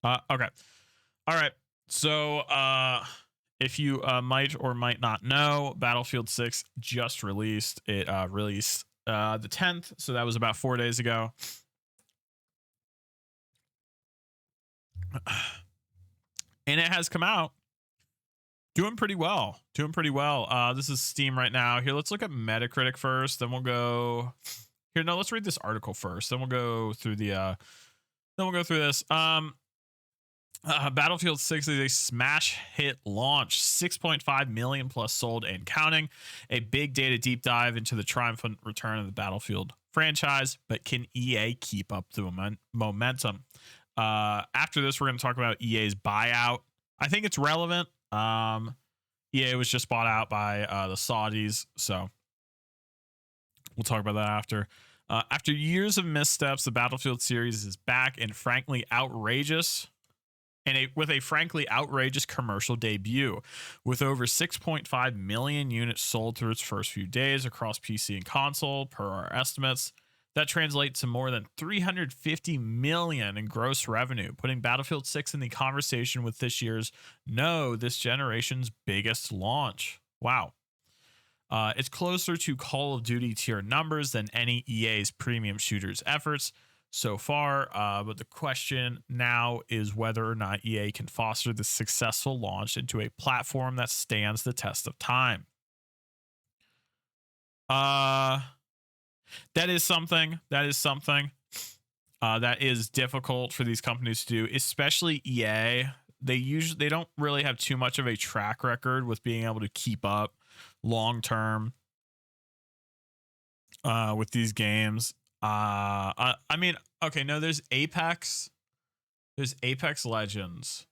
Okay. All right. So, if you might or might not know, Battlefield 6 just released. It released the 10th, so that was about 4 days ago. And it has come out doing pretty well. Doing pretty well. This is Steam right now. Here, let's look at Metacritic first. Then we'll go here. No, let's read this article first. Then we'll go through the then we'll go through this. Battlefield 6 is a smash hit launch, 6.5 million plus sold and counting. A big data deep dive into the triumphant return of the Battlefield franchise, but can EA keep up the momentum? After this, we're going to talk about EA's buyout. I think it's relevant. EA was just bought out by the Saudis, so we'll talk about that after. After years of missteps, the Battlefield series is back and frankly outrageous. With a frankly outrageous commercial debut, with over 6.5 million units sold through its first few days across PC and console, per our estimates. That translates to more than 350 million in gross revenue, putting Battlefield 6 in the conversation with this generation's biggest launch. Wow. It's closer to Call of Duty tier numbers than any EA's premium shooters efforts so far, but the question now is whether or not EA can foster this successful launch into a platform that stands the test of time. That is something that is difficult for these companies to do, especially EA. They don't really have too much of a track record with being able to keep up long term with these games. I mean, okay, no, there's Apex Legends.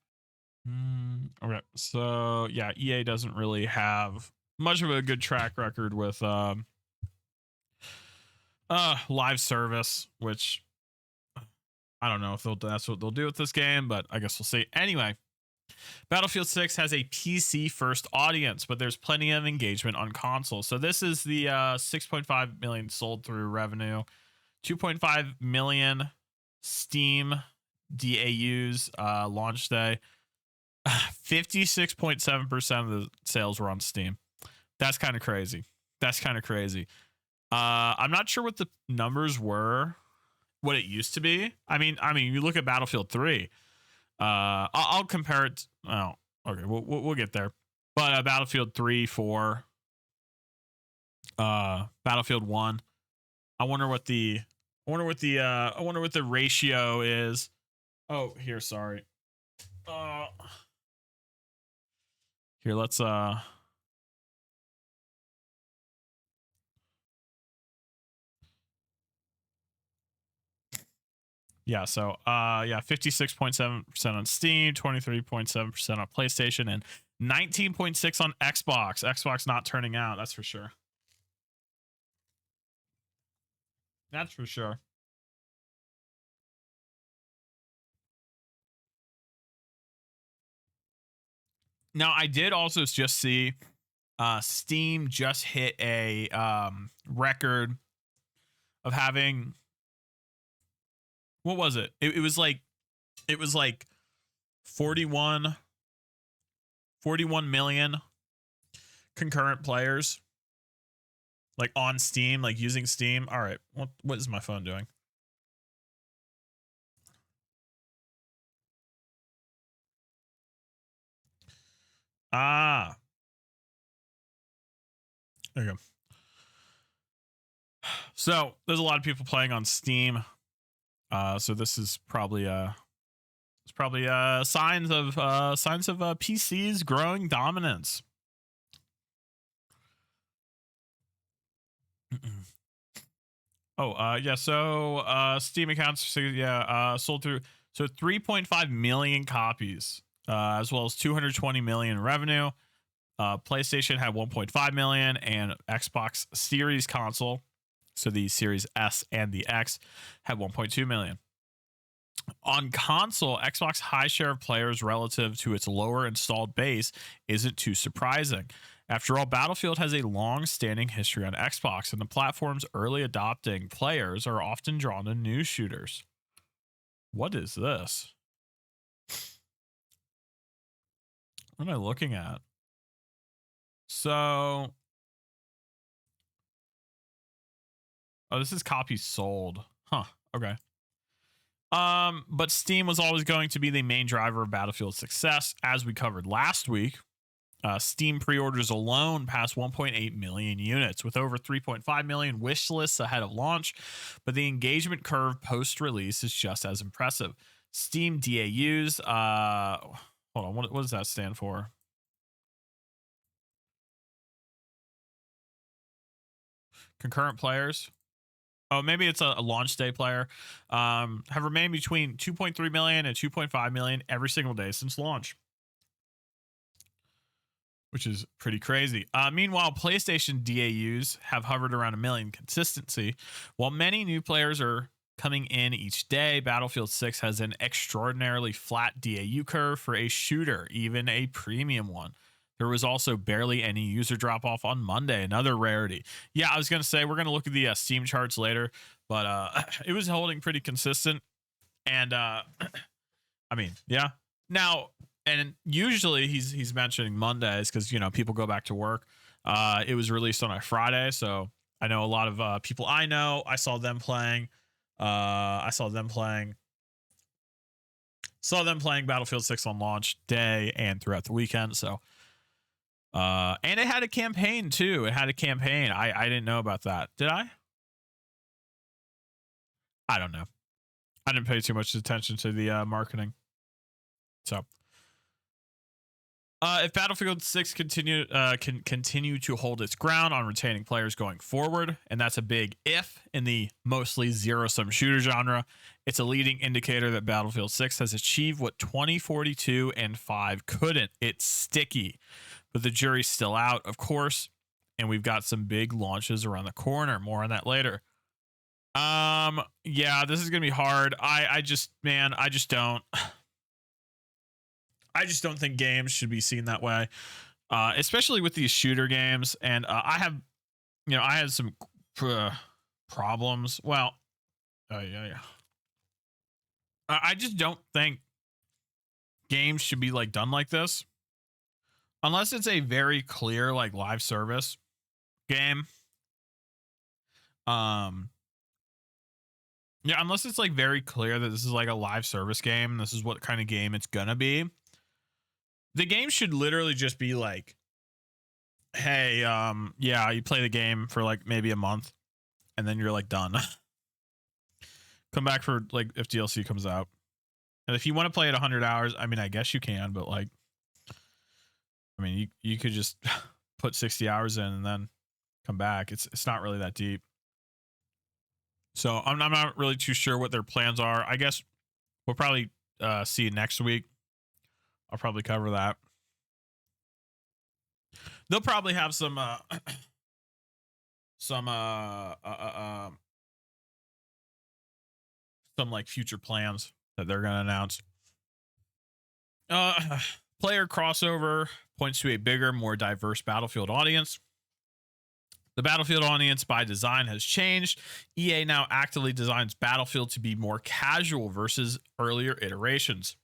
Okay, so yeah, EA doesn't really have much of a good track record with live service, which I don't know if that's what they'll do with this game, but I guess we'll see. Anyway, Battlefield 6 has a PC first audience, but there's plenty of engagement on console. So this is the 6.5 million sold through revenue. 2.5 million Steam DAUs launch day. 56.7% of the sales were on Steam. That's kind of crazy. I'm not sure what the numbers were, what it used to be. I mean, you look at Battlefield 3. I'll compare it. Oh, okay, we'll get there. But Battlefield 3, 4, Battlefield 1. I wonder what the ratio is. Oh, here, sorry. Here, let's yeah, so 56.7% on Steam, 23.7% on PlayStation, and 19.6 on Xbox. Xbox not turning out, that's for sure. That's for sure. Now, I did also just see Steam just hit a record of having, what was it? It was like 41 million concurrent players, like on Steam, like using Steam. All right, what is my phone doing? There you go. So there's a lot of people playing on Steam. So this is probably signs of PC's growing dominance. Oh, yeah. So Steam accounts, sold through 3.5 million copies, as well as 220 million in revenue. PlayStation had 1.5 million, and Xbox Series console, so the Series S and the X, had 1.2 million. On console, Xbox high share of players relative to its lower installed base isn't too surprising. After all, Battlefield has a long-standing history on Xbox, and the platform's early adopting players are often drawn to new shooters. What is this? What am I looking at? So, oh, this is copies sold. Huh. Okay. But Steam was always going to be the main driver of Battlefield's success, as we covered last week. Steam pre-orders alone passed 1.8 million units, with over 3.5 million wish lists ahead of launch. But the engagement curve post-release is just as impressive. Steam DAUs, hold on, what does that stand for? Concurrent players. Oh, maybe it's a launch day player. Have remained between 2.3 million and 2.5 million every single day since launch, which is pretty crazy. Meanwhile, PlayStation DAUs have hovered around 1 million consistency. While many new players are coming in each day, Battlefield 6 has an extraordinarily flat DAU curve for a shooter, even a premium one. There was also barely any user drop off on Monday, another rarity. Yeah, I was going to say, we're going to look at the Steam charts later, but it was holding pretty consistent. And I mean, yeah. Now, and usually he's mentioning Mondays because, you know, people go back to work. It was released on a Friday, so I know a lot of people I know. I saw them playing. Saw them playing Battlefield 6 on launch day and throughout the weekend. So, and it had a campaign too. It had a campaign. I didn't know about that. Did I? I don't know. I didn't pay too much attention to the marketing. So, if Battlefield 6 can continue to hold its ground on retaining players going forward, and that's a big if in the mostly zero-sum shooter genre, it's a leading indicator that Battlefield 6 has achieved what 2042 and 5 couldn't. It's sticky, but the jury's still out, of course, and we've got some big launches around the corner. More on that later. Yeah, this is gonna be hard. I just don't. I just don't think games should be seen that way, especially with these shooter games. And I had some problems. Well, yeah. I just don't think games should be like done like this, unless it's a very clear like live service game. Yeah, unless it's like very clear that this is like a live service game. This is what kind of game it's gonna be. The game should literally just be like, hey, yeah, you play the game for like maybe a month and then you're like done. Come back for like if DLC comes out. And if you want to play it 100 hours, I mean, I guess you can, but like, I mean, you could just put 60 hours in and then come back. It's not really that deep. So I'm not really too sure what their plans are. I guess we'll probably see you next week. I'll probably cover that. They'll probably have some like future plans that they're gonna announce. Player crossover points to a bigger, more diverse Battlefield audience. The Battlefield audience by design has changed. EA now actively designs Battlefield to be more casual versus earlier iterations.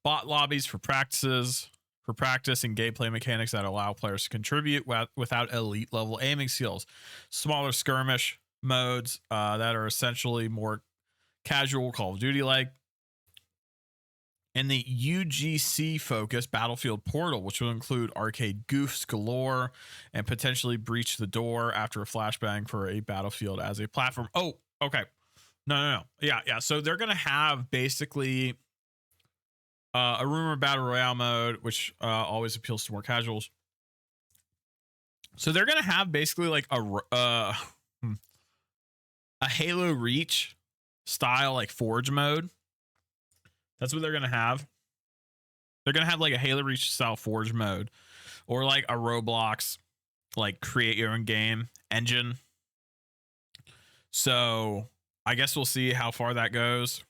Bot lobbies for practice and gameplay mechanics that allow players to contribute without elite level aiming skills. Smaller skirmish modes that are essentially more casual Call of Duty like. And the UGC focused Battlefield Portal, which will include arcade goofs galore and potentially breach the door after a flashbang for a Battlefield as a platform. Oh, okay. No. Yeah. So they're going to have basically a rumor battle royale mode, which always appeals to more casuals. So they're going to have basically like a Halo Reach style like Forge mode. That's what they're going to have. They're going to have like a Halo Reach style Forge mode or like a Roblox, like create your own game engine. So I guess we'll see how far that goes.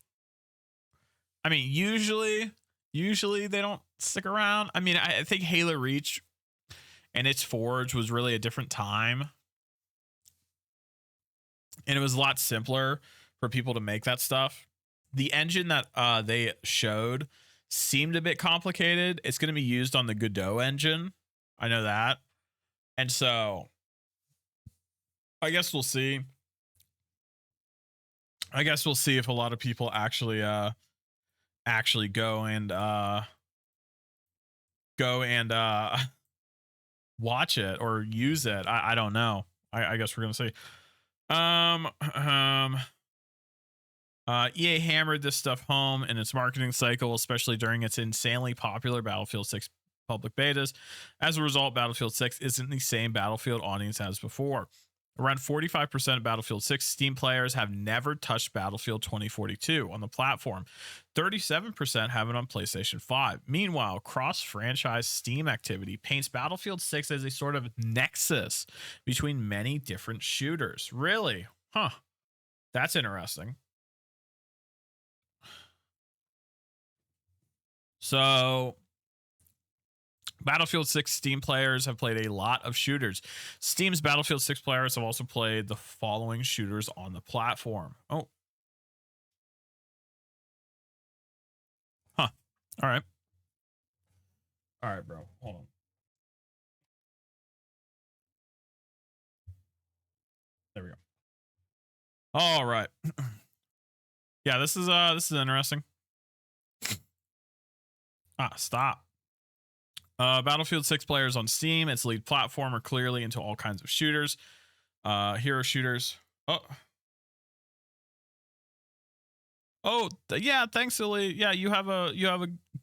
I mean, usually they don't stick around. I mean, I think Halo Reach and its Forge was really a different time. And it was a lot simpler for people to make that stuff. The engine that they showed seemed a bit complicated. It's going to be used on the Godot engine. I know that. And so I guess we'll see. I guess we'll see if a lot of people actually go and watch it or use it. I don't know. I guess we're gonna see. EA hammered this stuff home in its marketing cycle, especially during its insanely popular Battlefield 6 public betas. As a result, Battlefield 6 isn't the same Battlefield audience as before. Around 45% of Battlefield 6 Steam players have never touched Battlefield 2042 on the platform. 37% have it on PlayStation 5. Meanwhile, cross-franchise Steam activity paints Battlefield 6 as a sort of nexus between many different shooters. Really? Huh. That's interesting. So Battlefield 6 Steam players have played a lot of shooters. Steam's Battlefield 6 players have also played the following shooters on the platform. Oh. Huh. All right. All right, bro. Hold on. There we go. All right. Yeah, this is interesting. Stop. Battlefield 6 players on Steam, its lead platform, are clearly into all kinds of shooters. Hero shooters. Yeah, thanks, Silly. Yeah, you have a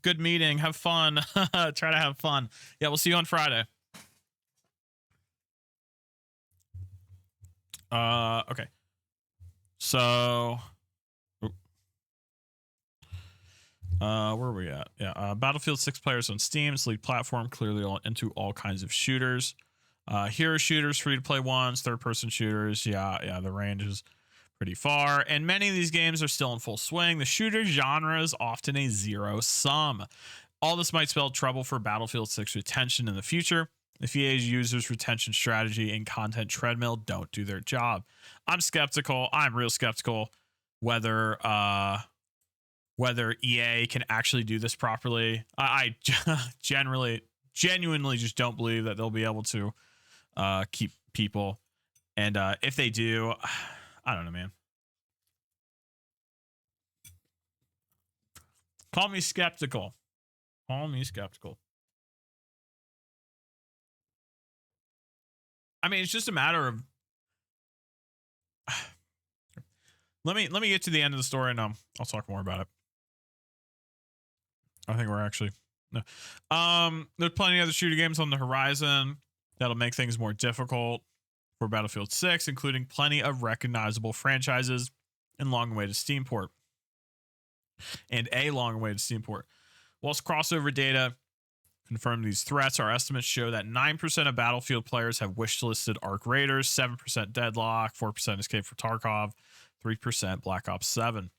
good meeting. Have fun. Try to have fun. Yeah, we'll see you on Friday. Okay. So where are we at? Yeah, Battlefield 6 players on Steam, its lead platform, clearly into all kinds of shooters. Hero shooters, free to play ones, third person shooters. Yeah, the range is pretty far, and many of these games are still in full swing. The shooter genre is often a zero sum. All this might spell trouble for Battlefield 6 retention in the future if EA's users retention strategy and content treadmill don't do their job. I'm skeptical. I'm real skeptical whether EA can actually do this properly. I genuinely just don't believe that they'll be able to keep people. And if they do, I don't know, man. Call me skeptical. Call me skeptical. I mean, it's just a matter of let me get to the end of the story and I'll talk more about it. I think we're actually no. There's plenty of other shooter games on the horizon that'll make things more difficult for Battlefield 6, including plenty of recognizable franchises and long-awaited Steam port. Whilst crossover data confirm these threats, our estimates show that 9% of Battlefield players have wishlisted Arc Raiders, 7% Deadlock, 4% Escape for Tarkov, 3% Black Ops 7.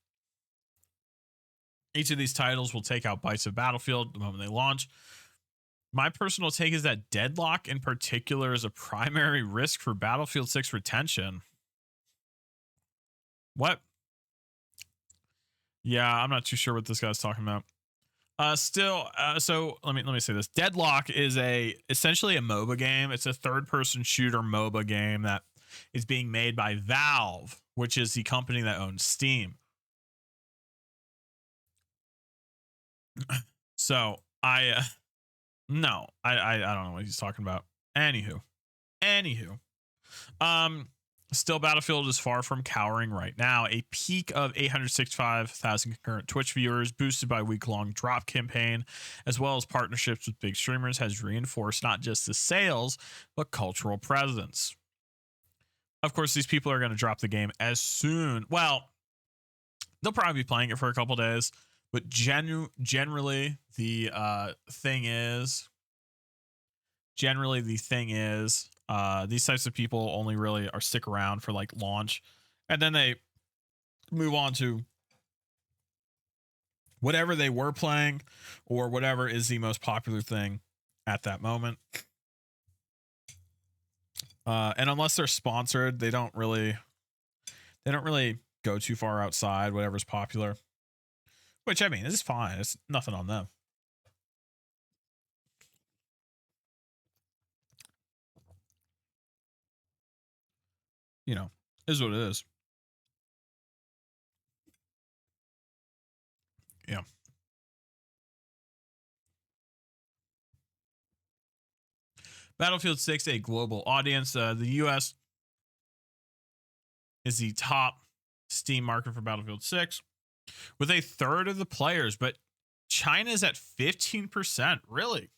Each of these titles will take out bites of Battlefield the moment they launch. My personal take is that Deadlock in particular is a primary risk for Battlefield 6 retention. What? Yeah, I'm not too sure what this guy's talking about. So let me say this. Deadlock is essentially a MOBA game. It's a third-person shooter MOBA game that is being made by Valve, which is the company that owns Steam. So I don't know what he's talking about. Anywho, still Battlefield is far from cowering right now. A peak of 865,000 concurrent Twitch viewers, boosted by week-long drop campaign, as well as partnerships with big streamers, has reinforced not just the sales but cultural presence. Of course, these people are going to drop the game as soon. Well, they'll probably be playing it for a couple days. But generally, the thing is, these types of people only really stick around for like launch, and then they move on to whatever they were playing or whatever is the most popular thing at that moment. And unless they're sponsored, they don't really go too far outside whatever's popular. Which, I mean, is fine. It's nothing on them. You know, is what it is. Yeah. Battlefield 6, a global audience. The US is the top Steam market for Battlefield 6 with a third of the players, but China's at 15%. Really?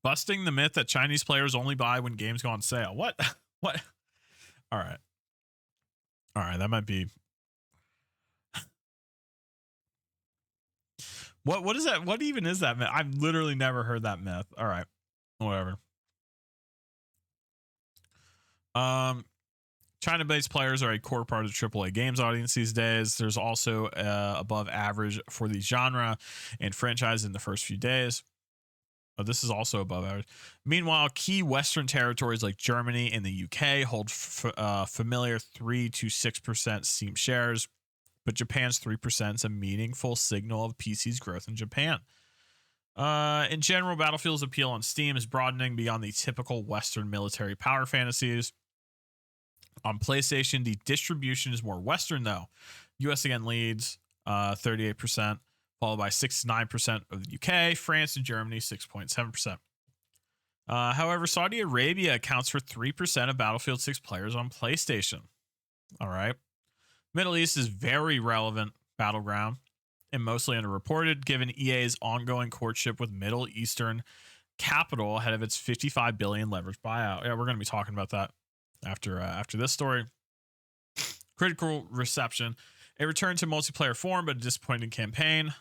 Busting the myth that Chinese players only buy when games go on sale. What? What? All right. All right. That might be. What is that? What even is that myth? I've literally never heard that myth. All right. Whatever. China-based players are a core part of the AAA games audience these days. There's also above average for the genre and franchise in the first few days. Oh, this is also above average. Meanwhile, key Western territories like Germany and the UK hold familiar 3 to 6% Steam shares, but Japan's 3% is a meaningful signal of PC's growth in Japan. In general, Battlefield's appeal on Steam is broadening beyond the typical Western military power fantasies. On PlayStation, the distribution is more Western, though. US again leads 38%, followed by 69% of the UK, France and Germany 6.7%. However, Saudi Arabia accounts for 3% of Battlefield 6 players on PlayStation. All right. Middle East is very relevant battleground and mostly underreported given EA's ongoing courtship with Middle Eastern capital ahead of its $55 billion leveraged buyout. Yeah, we're going to be talking about that after this story. Critical reception. A return to multiplayer form, but a disappointing campaign.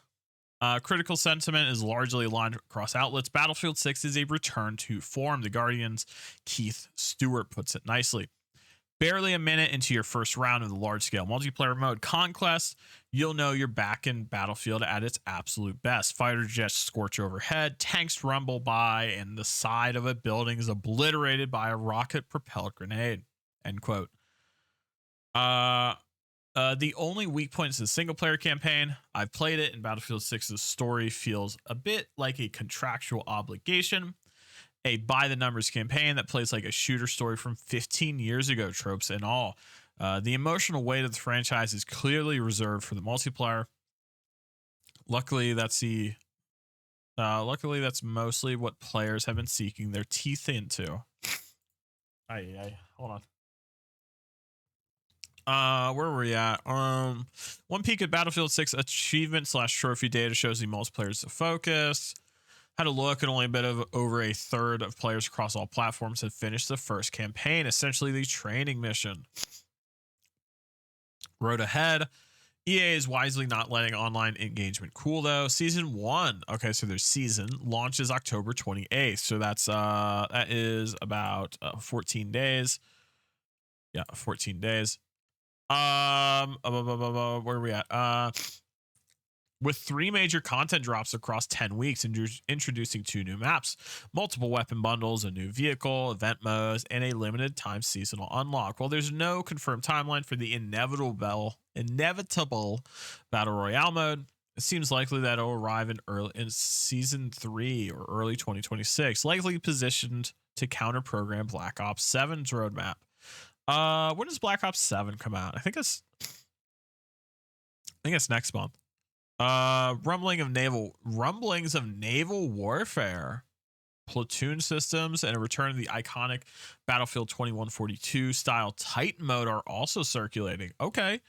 Critical sentiment is largely aligned across outlets. Battlefield 6 is a return to form. The Guardian's Keith Stewart puts it nicely. Barely a minute into your first round of the large-scale multiplayer mode Conquest, you'll know you're back in Battlefield at its absolute best. Fighter jets scorch overhead, tanks rumble by, and the side of a building is obliterated by a rocket-propelled grenade. End quote. The only weak point is the single-player campaign. I've played it, and Battlefield 6's story feels a bit like a contractual obligation. A by-the-numbers campaign that plays like a shooter story from 15 years ago, tropes and all. The emotional weight of the franchise is clearly reserved for the multiplayer. Luckily, that's mostly what players have been seeking their teeth into. Hold on. Where were we at? One peek at Battlefield 6 achievement / trophy data shows the multiplayer is the focus. Had a look, and only a bit of over a third of players across all platforms have finished the first campaign, essentially the training mission. Road ahead. EA is wisely not letting online engagement cool, though. Season 1. Okay, so their season launches October 28th. So that is about 14 days. Yeah, 14 days. Where are we at? With 3 major content drops across 10 weeks, introducing 2 new maps, multiple weapon bundles, a new vehicle, event modes, and a limited time seasonal unlock. While there's no confirmed timeline for the inevitable Battle Royale mode, it seems likely that it'll arrive in Season 3 or early 2026, likely positioned to counter-program Black Ops 7's roadmap. When does Black Ops 7 come out? I think it's next month. Rumblings of naval warfare, platoon systems, and a return to the iconic Battlefield 2142 style Titan mode are also circulating. Okay.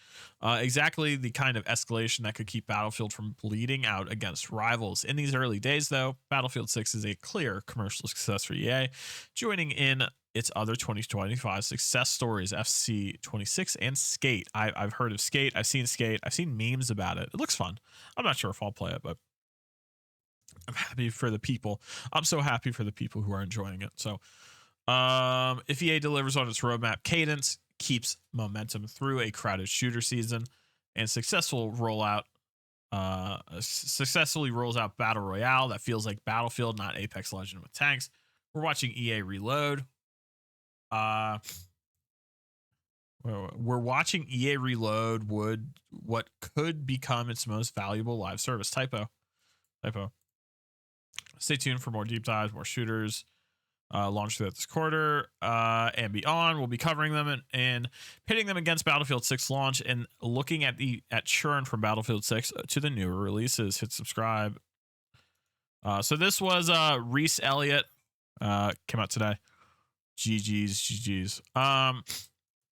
Exactly the kind of escalation that could keep Battlefield from bleeding out against rivals. In these early days, though, Battlefield 6 is a clear commercial success for EA, joining in its other 2025 success stories, FC26 and Skate. I've heard of Skate. I've seen Skate. I've seen memes about it. It looks fun. I'm not sure if I'll play it, but I'm happy for the people. I'm so happy for the people who are enjoying it. So if EA delivers on its roadmap cadence, keeps momentum through a crowded shooter season, and successfully rolls out Battle Royale that feels like Battlefield, not Apex Legends with tanks, we're watching EA reload. we're watching EA reload what could become its most valuable live service. Typo. Stay tuned for more deep dives, more shooters launched throughout this quarter and beyond. We'll be covering them and pitting them against Battlefield 6 launch and looking at churn from Battlefield 6 to the newer releases. Hit subscribe. So this was Reese Elliott, came out today. GG's.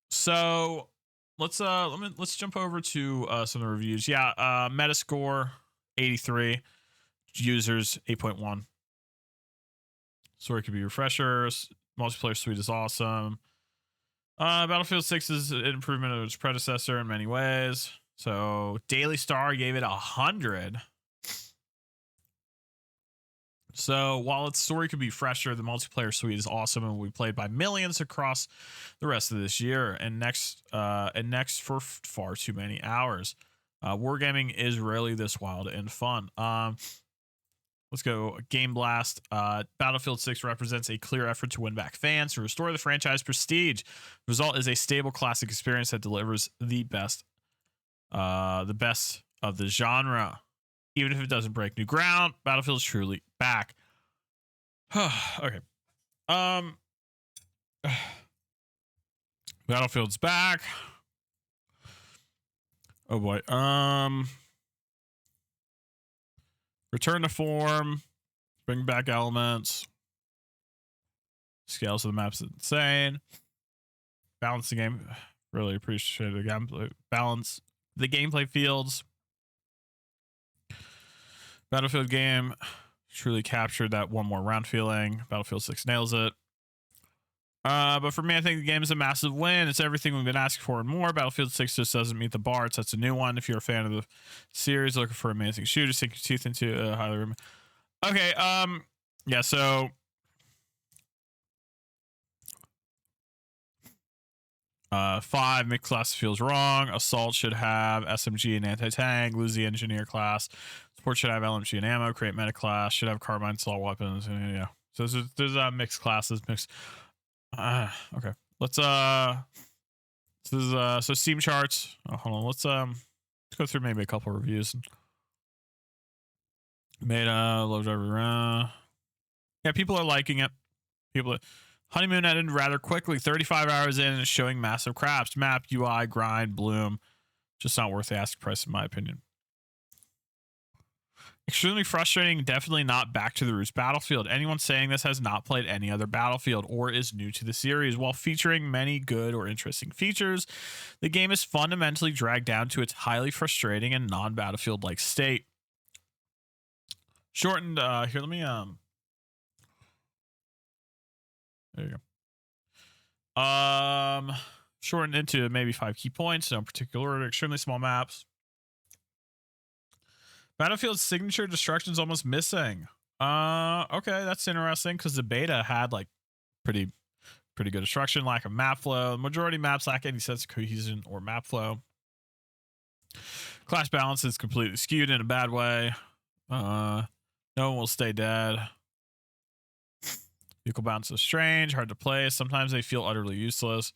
So let's jump over to some of the reviews. Yeah, Metascore 83, users 8.1. Story could be refreshers. Multiplayer suite is awesome. Battlefield 6 is an improvement of its predecessor in many ways. So Daily Star gave it 100. So while its story could be fresher, the multiplayer suite is awesome and will be played by millions across the rest of this year and next for far too many hours. Wargaming is rarely this wild and fun. Let's go. Game Blast. Battlefield 6 represents a clear effort to win back fans to restore the franchise prestige. The result is a stable classic experience that delivers the best of the genre. Even if it doesn't break new ground, Battlefield is truly back. Okay. Battlefield's back. Oh boy. Return to form. Bring back elements. Scales of the maps insane. Balance the game. Really appreciate the gameplay. Balance the gameplay fields. Battlefield game truly captured that one more round feeling. Battlefield 6 nails it. But for me, I think the game is a massive win. It's everything we've been asking for and more. Battlefield 6 just doesn't meet the bar. It sets a new one. If you're a fan of the series, looking for amazing shooters, sink your teeth into highly recommend. Okay, yeah, so five mixed class feels wrong. Assault should have SMG and anti-tank. Lose the engineer class. Support should have LMG and ammo. Create meta class. Should have carbine assault weapons. And yeah, so there's mixed classes. Okay, let's this is so Steam charts. Oh, hold on, let's go through maybe a couple reviews. Beta, low driver. Yeah, people are liking it. Honeymoon ended rather quickly. 35 hours in and showing massive craps. Map, UI, grind, bloom. Just not worth the asking price, in my opinion. Extremely frustrating. Definitely not back to the roots Battlefield. Anyone saying this has not played any other Battlefield or is new to the series. While featuring many good or interesting features, the game is fundamentally dragged down to its highly frustrating and non-Battlefield like state. Shortened. Here, let me there you go. Shortened into maybe 5 key points, no particular order. Extremely small maps. Battlefield's signature destruction is almost missing. Okay, that's interesting because the beta had like pretty good destruction, lack of map flow. The majority of maps lack any sense of cohesion or map flow. Class balance is completely skewed in a bad way. No one will stay dead. Vehicle bounce is strange, hard to play. Sometimes they feel utterly useless.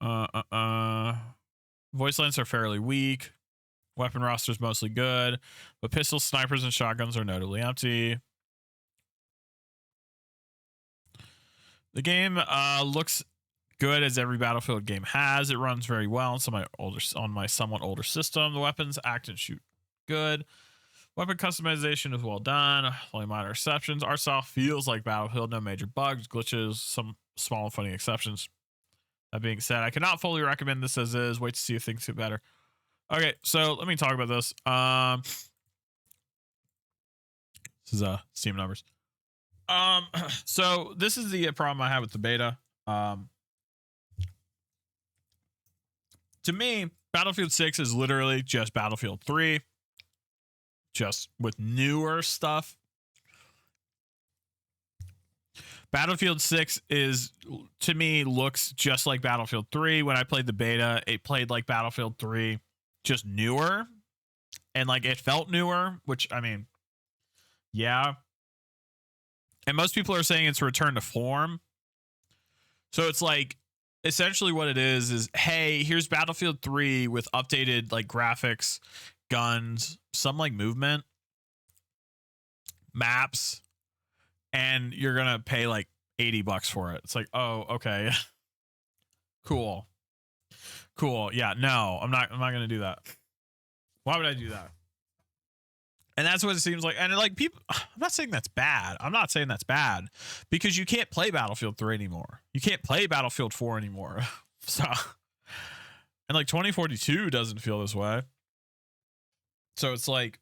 Voice lines are fairly weak. Weapon roster is mostly good, but pistols, snipers, and shotguns are notably empty. The game looks good as every Battlefield game has. It runs very well on my somewhat older system. The weapons act and shoot good. Weapon customization is well done. Only minor exceptions. Art style feels like Battlefield. No major bugs, glitches, some small and funny exceptions. That being said, I cannot fully recommend this as is. Wait to see if things get better. Okay, so let me talk about this. This is Steam numbers. So this is the problem I have with the beta. To me, Battlefield 6 is literally just Battlefield 3, just with newer stuff. Battlefield 6 is, to me, looks just like Battlefield 3. When I played the beta, it played like Battlefield 3, just newer. And like it felt newer, which I mean, yeah. And most people are saying it's a return to form. So it's like essentially what it is, hey, here's Battlefield 3 with updated like graphics, guns, some like movement, maps, and you're gonna pay like $80 for it. It's like, oh, okay. Cool. Yeah, no, I'm not gonna do that. Why would I do that? And that's what it seems like. And like people, I'm not saying that's bad. I'm not saying that's bad, because you can't play Battlefield 3 anymore. You can't play Battlefield 4 anymore. So, and like 2042 doesn't feel this way. So it's like,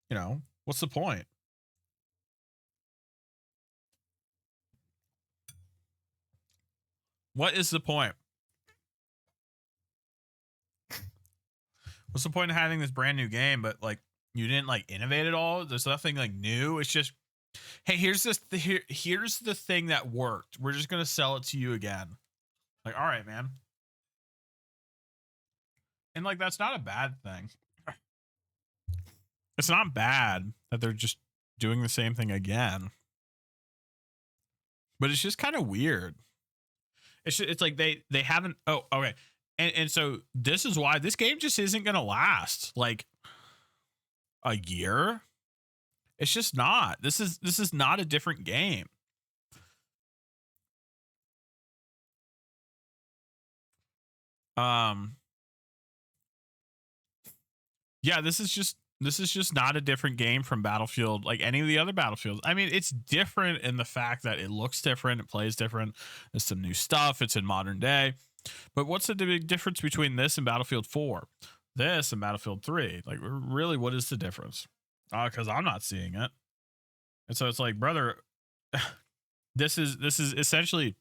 you know, what's the point? What is the point? What's the point of having this brand new game, but like you didn't like innovate at all? There's nothing like new. It's just, hey, here's this. Here's the thing that worked. We're just gonna sell it to you again. Like, all right, man. And like that's not a bad thing. It's not bad that they're just doing the same thing again. But it's just kind of weird. It's like they haven't. Oh, okay. And so this is why this game just isn't gonna last like a year. It's just not. This is not a different game. Yeah, this is just not a different game from Battlefield, like any of the other Battlefields. I mean, it's different in the fact that it looks different, it plays different, there's some new stuff, it's in modern day. But what's the big difference between this and Battlefield 4? This and Battlefield 3? Like, really, what is the difference? Because I'm not seeing it. And so it's like, brother, this is essentially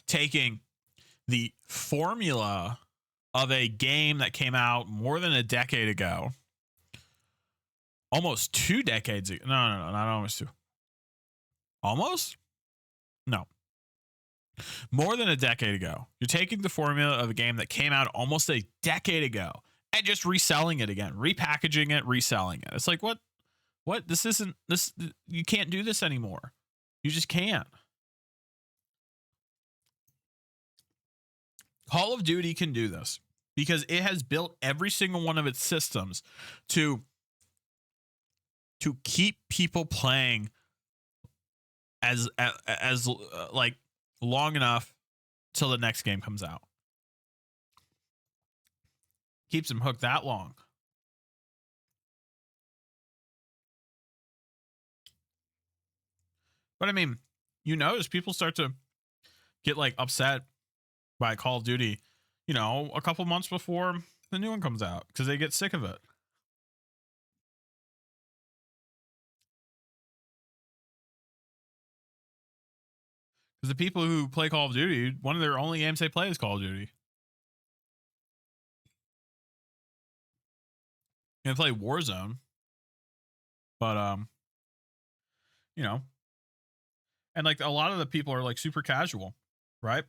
taking the formula of a game that came out more than a decade ago, almost 2 decades ago. No, not almost 2. Almost? No. More than a decade ago. You're taking the formula of a game that came out almost a decade ago and just reselling it again, repackaging it, reselling it. It's like, what? This isn't this. You can't do this anymore. You just can't. Call of Duty can do this because it has built every single one of its systems to keep people playing as like long enough till the next game comes out. Keeps them hooked that long. But I mean, you notice people start to get like upset by Call of Duty, you know, a couple months before the new one comes out because they get sick of it. Because the people who play Call of Duty, one of their only games they play is Call of Duty. They play Warzone, but you know, and like a lot of the people are like super casual, right?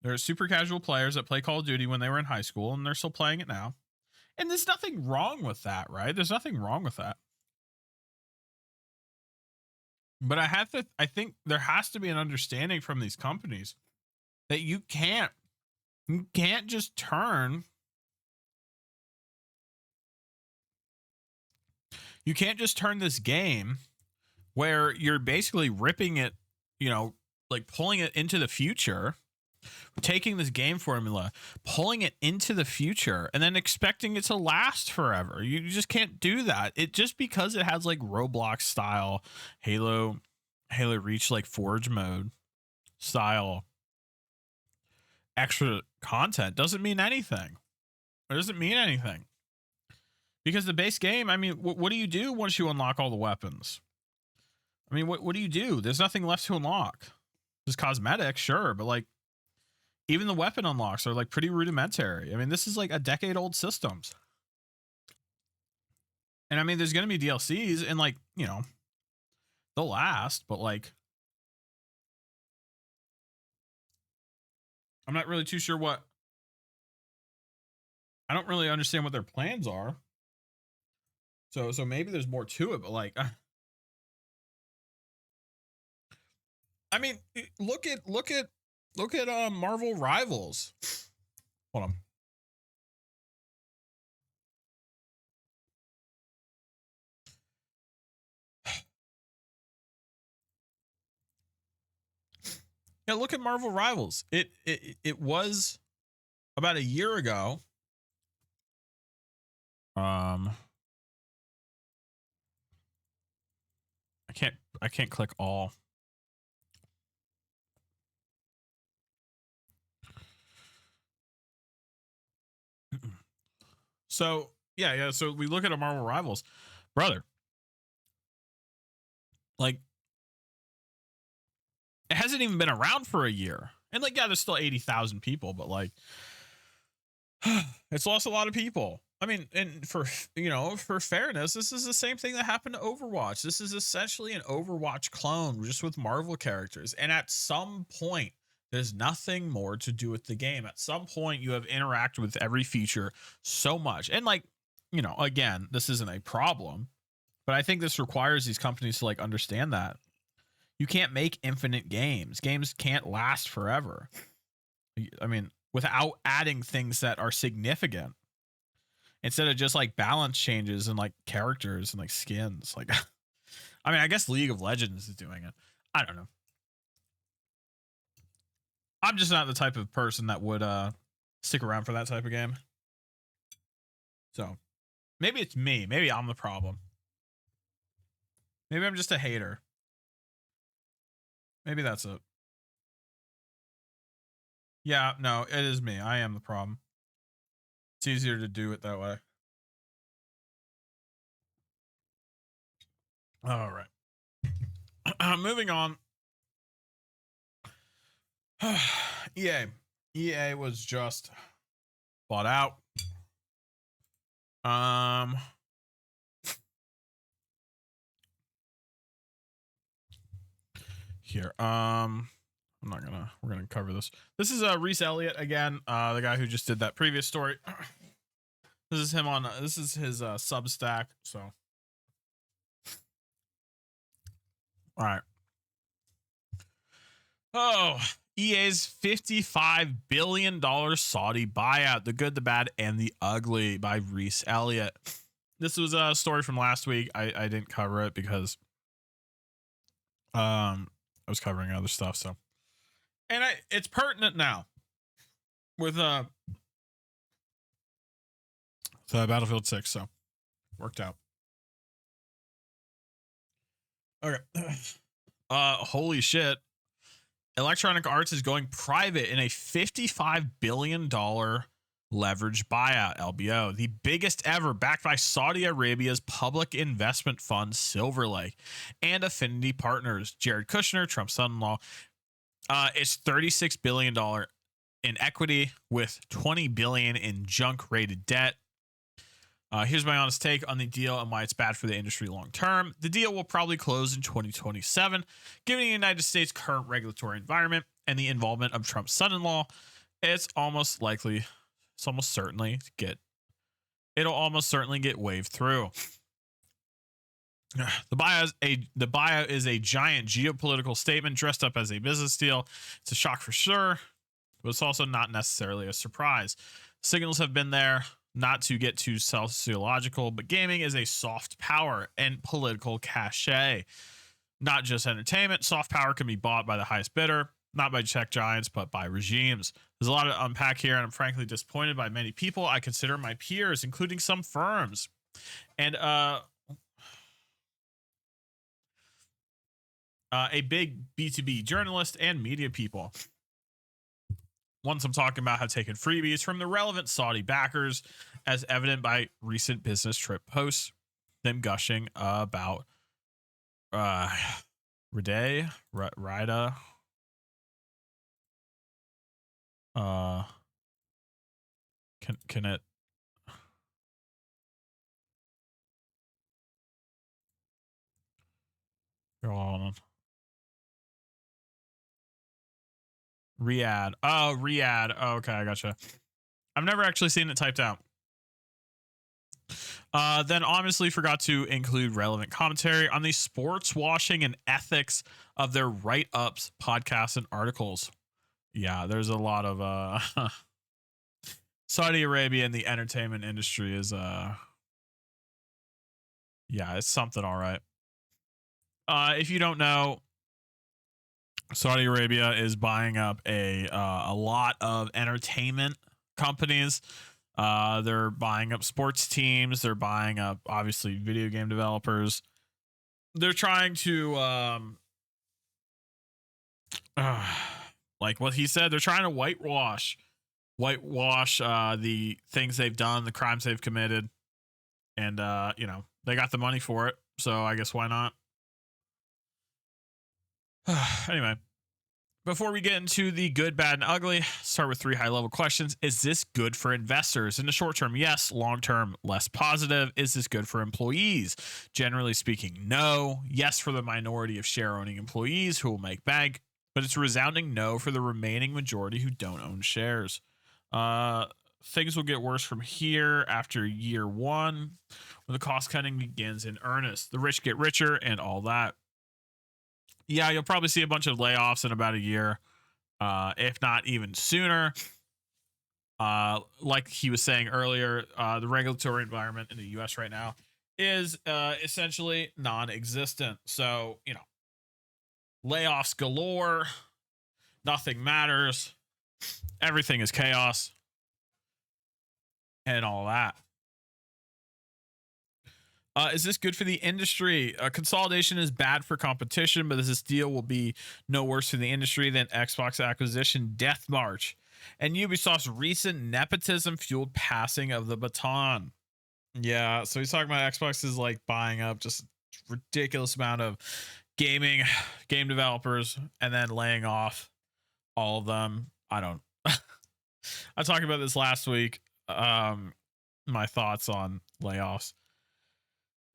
There are super casual players that play Call of Duty when they were in high school, and they're still playing it now. And there's nothing wrong with that, right? There's nothing wrong with that. But I think there has to be an understanding from these companies that you can't just turn this game where you're basically ripping it, you know, like pulling it into the future, taking this game formula, pulling it into the future, and then expecting it to last forever. You just can't do that. It just because it has like Roblox style Halo Reach, like Forge mode style extra content doesn't mean anything. It doesn't mean anything. Because the base game, I mean, what do you do once you unlock all the weapons? I mean, what do you do? There's nothing left to unlock. There's cosmetics, sure, but like even the weapon unlocks are like pretty rudimentary. I mean, this is like a decade old systems. And I mean, there's going to be DLCs and like, you know, they'll last, but like, I'm not really too sure I don't really understand what their plans are. So maybe there's more to it, but like, I mean, look at Marvel Rivals. Hold on. Yeah, look at Marvel Rivals. It was about a year ago. I can't click all. So yeah. So we look at a Marvel Rivals, brother. Like, it hasn't even been around for a year, and like, yeah, there's still 80,000 people, but like, it's lost a lot of people. I mean, and for fairness, this is the same thing that happened to Overwatch. This is essentially an Overwatch clone, just with Marvel characters. And at some point, there's nothing more to do with the game. At some point, you have interacted with every feature so much. And like, again, this isn't a problem, but I think this requires these companies to like understand that you can't make infinite games. Games can't last forever. I mean, without adding things that are significant, instead of just like balance changes and like characters and like skins. Like, I mean, I guess League of Legends is doing it. I don't know. I'm just not the type of person that would stick around for that type of game. So maybe it's me. Maybe I'm the problem. Maybe I'm just a hater. Maybe that's it. Yeah, no, it is me. I am the problem. It's easier to do it that way. All right. Moving on. EA was just bought out. Here. We're gonna cover this. This is Reese Elliott again, the guy who just did that previous story. This is him on. This is his Substack. So, all right. Oh, EA's $55 billion Saudi buyout: the good, the bad, and the ugly by Reese Elliott. This was a story from last week. I didn't cover it because I was covering other stuff. So, and it's pertinent now with Battlefield 6. So, worked out. Okay. Holy shit. Electronic Arts is going private in a $55 billion leverage buyout, LBO, the biggest ever, backed by Saudi Arabia's public investment fund Silver Lake and affinity partners Jared Kushner, Trump's son-in-law. It's $36 billion in equity with $20 billion in junk-rated debt. Here's my honest take on the deal and why it's bad for the industry long term. The deal will probably close in 2027. Given the United States' current regulatory environment and the involvement of Trump's son-in-law, it'll almost certainly get waved through. The buyout is a giant geopolitical statement dressed up as a business deal. It's a shock for sure, but it's also not necessarily a surprise. Signals have been there. Not to get too sociological, but gaming is a soft power and political cachet. Not just entertainment. Soft power can be bought by the highest bidder, not by tech giants, but by regimes. There's a lot to unpack here, and I'm frankly disappointed by many people I consider my peers, including some firms. And a big B2B journalist and media people. Ones I'm talking about have taken freebies from the relevant Saudi backers, as evident by recent business trip posts, them gushing about Rida. Can it go on? Riyadh. Oh, Riyadh. Oh, okay, I gotcha. I've never actually seen it typed out. Then obviously forgot to include relevant commentary on the sports washing and ethics of their write-ups, podcasts, and articles. Yeah, there's a lot of Saudi Arabia and the entertainment industry is yeah, it's something all right. If you don't know, Saudi Arabia is buying up a lot of entertainment companies. They're buying up sports teams. They're buying up obviously video game developers. They're trying to like what he said. They're trying to whitewash the things they've done, the crimes they've committed, and you know, they got the money for it. So I guess why not? Anyway, before we get into the good, bad, and ugly, start with 3 high-level questions. Is this good for investors? In the short term, yes. Long term, less positive. Is this good for employees? Generally speaking, no. Yes for the minority of share-owning employees who will make bank, but it's a resounding no for the remaining majority who don't own shares. Things will get worse from here after year 1, when the cost-cutting begins in earnest. The rich get richer and all that. Yeah, you'll probably see a bunch of layoffs in about a year, if not even sooner. Like he was saying earlier, the regulatory environment in the U.S. right now is essentially non-existent. So, you know, layoffs galore, nothing matters, everything is chaos, and all that. Is this good for the industry? Consolidation is bad for competition, but this deal will be no worse for the industry than Xbox acquisition death march and Ubisoft's recent nepotism fueled passing of the baton. Yeah, so he's talking about Xbox is like buying up just ridiculous amount of game developers and then laying off all of them. I don't. I talked about this last week. My thoughts on layoffs.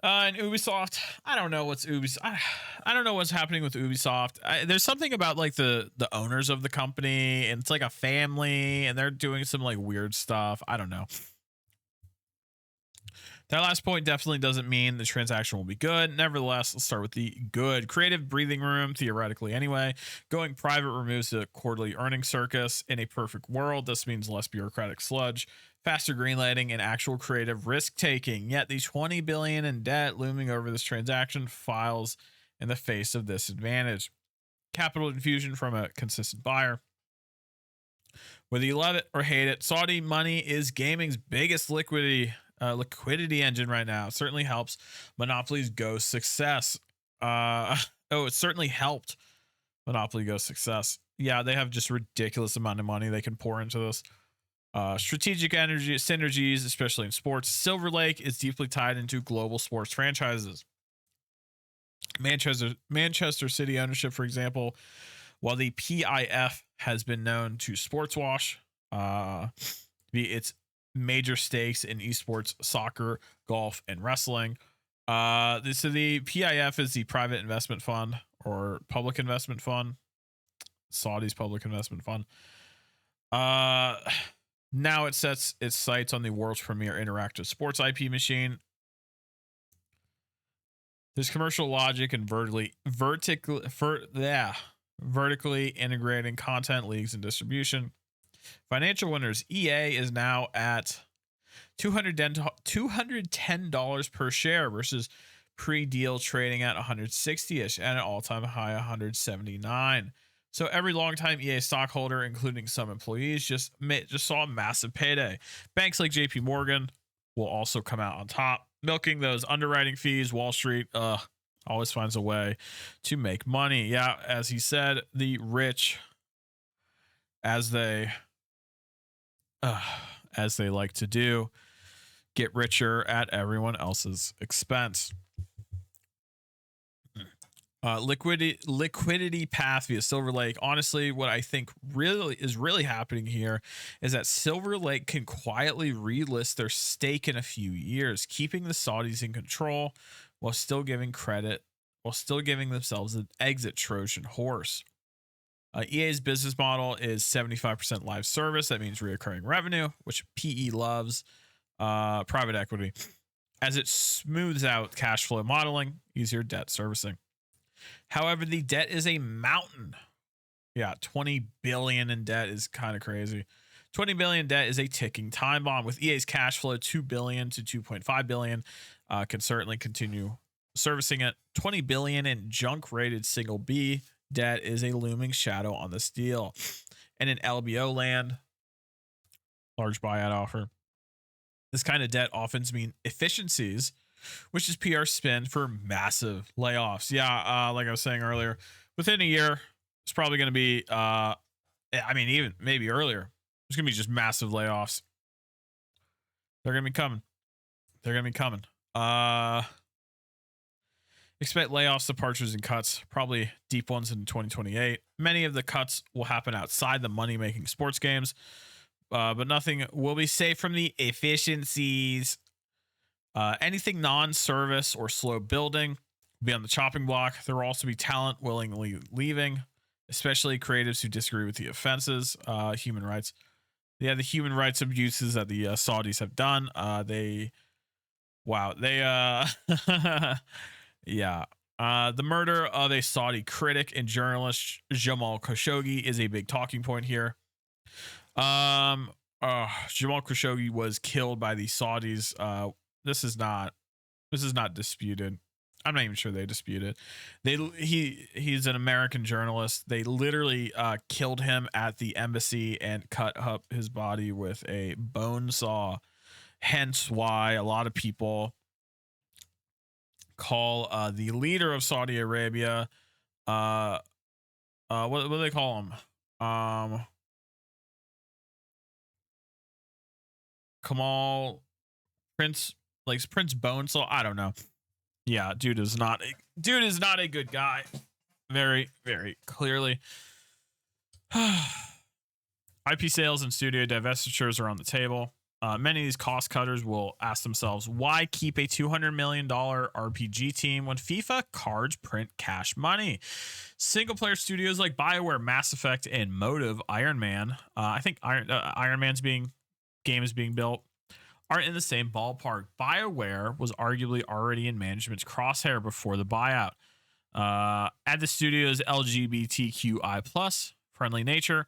And Ubisoft, I don't know what's Ubisoft. I don't know what's happening with Ubisoft. There's something about like the owners of the company, and it's like a family, and they're doing some like weird stuff. I don't know. That last point definitely doesn't mean the transaction will be good. Nevertheless, let's start with the good. Creative breathing room, theoretically anyway. Going private removes the quarterly earnings circus. In a perfect world, this means less bureaucratic sludge, faster greenlighting, and actual creative risk-taking. Yet the $20 billion in debt looming over this transaction files in the face of this advantage. Capital infusion from a consistent buyer. Whether you love it or hate it, Saudi money is gaming's biggest liquidity engine right now. It certainly helps Monopoly's Go success. It certainly helped Monopoly Go success. Yeah, they have just ridiculous amount of money they can pour into this. Strategic energy synergies, especially in sports. Silver Lake is deeply tied into global sports franchises. Manchester City ownership, for example, while the PIF has been known to sports wash, its major stakes in esports, soccer, golf, and wrestling. So the PIF is the private investment fund or public investment fund, Saudi's public investment fund. Now it sets its sights on the world's premier interactive sports IP machine. There's commercial logic and vertically integrating content, leagues, and distribution. Financial winners, EA is now at $210 per share versus pre-deal trading at 160-ish and an all-time high 179. So every longtime EA stockholder, including some employees, just saw a massive payday. Banks like JP Morgan will also come out on top, milking those underwriting fees. Wall Street always finds a way to make money. Yeah, as he said, the rich, as they like to do, get richer at everyone else's expense. Liquidity path via Silver Lake. Honestly, what I think really happening here is that Silver Lake can quietly relist their stake in a few years, keeping the Saudis in control while still giving themselves an exit Trojan horse. EA's business model is 75% live service. That means reoccurring revenue, which PE loves. Private equity. as it smooths out cash flow modeling, easier debt servicing. However, the debt is a mountain. Yeah, 20 billion in debt is kind of crazy. 20 billion debt is a ticking time bomb. With EA's cash flow 2 billion to 2.5 billion, can certainly continue servicing it. 20 billion in junk rated single B debt is a looming shadow on this deal. And in LBO land, large buyout offer, this kind of debt often means efficiencies, which is PR spin for massive layoffs. Yeah, like I was saying earlier, within a year, it's probably going to be, I mean, even maybe earlier, there's going to be just massive layoffs. They're going to be coming. They're going to be coming. Expect layoffs, departures, and cuts, probably deep ones in 2028. Many of the cuts will happen outside the money-making sports games, but nothing will be safe from the efficiencies. Anything non-service or slow building will be on the chopping block. There will also be talent willingly leaving, especially creatives who disagree with the offenses. Human rights. Yeah, the human rights abuses that the Saudis have done. Yeah. The murder of a Saudi critic and journalist Jamal Khashoggi is a big talking point here. Jamal Khashoggi was killed by the Saudis. This is not disputed. I'm not even sure they dispute it. He's an American journalist. They literally killed him at the embassy and cut up his body with a bone saw. Hence why a lot of people call the leader of Saudi Arabia, what do they call him? Kamal Prince Bonesaw. I don't know. Yeah, dude is not a good guy. Very, very clearly. IP sales and studio divestitures are on the table. Many of these cost cutters will ask themselves, why keep a $200 million RPG team when FIFA cards print cash money? Single player studios like BioWare, Mass Effect, and Motive, Iron Man, I think Iron Man's game is being built, aren't in the same ballpark. BioWare was arguably already in management's crosshair before the buyout. Add the studio's LGBTQI plus friendly nature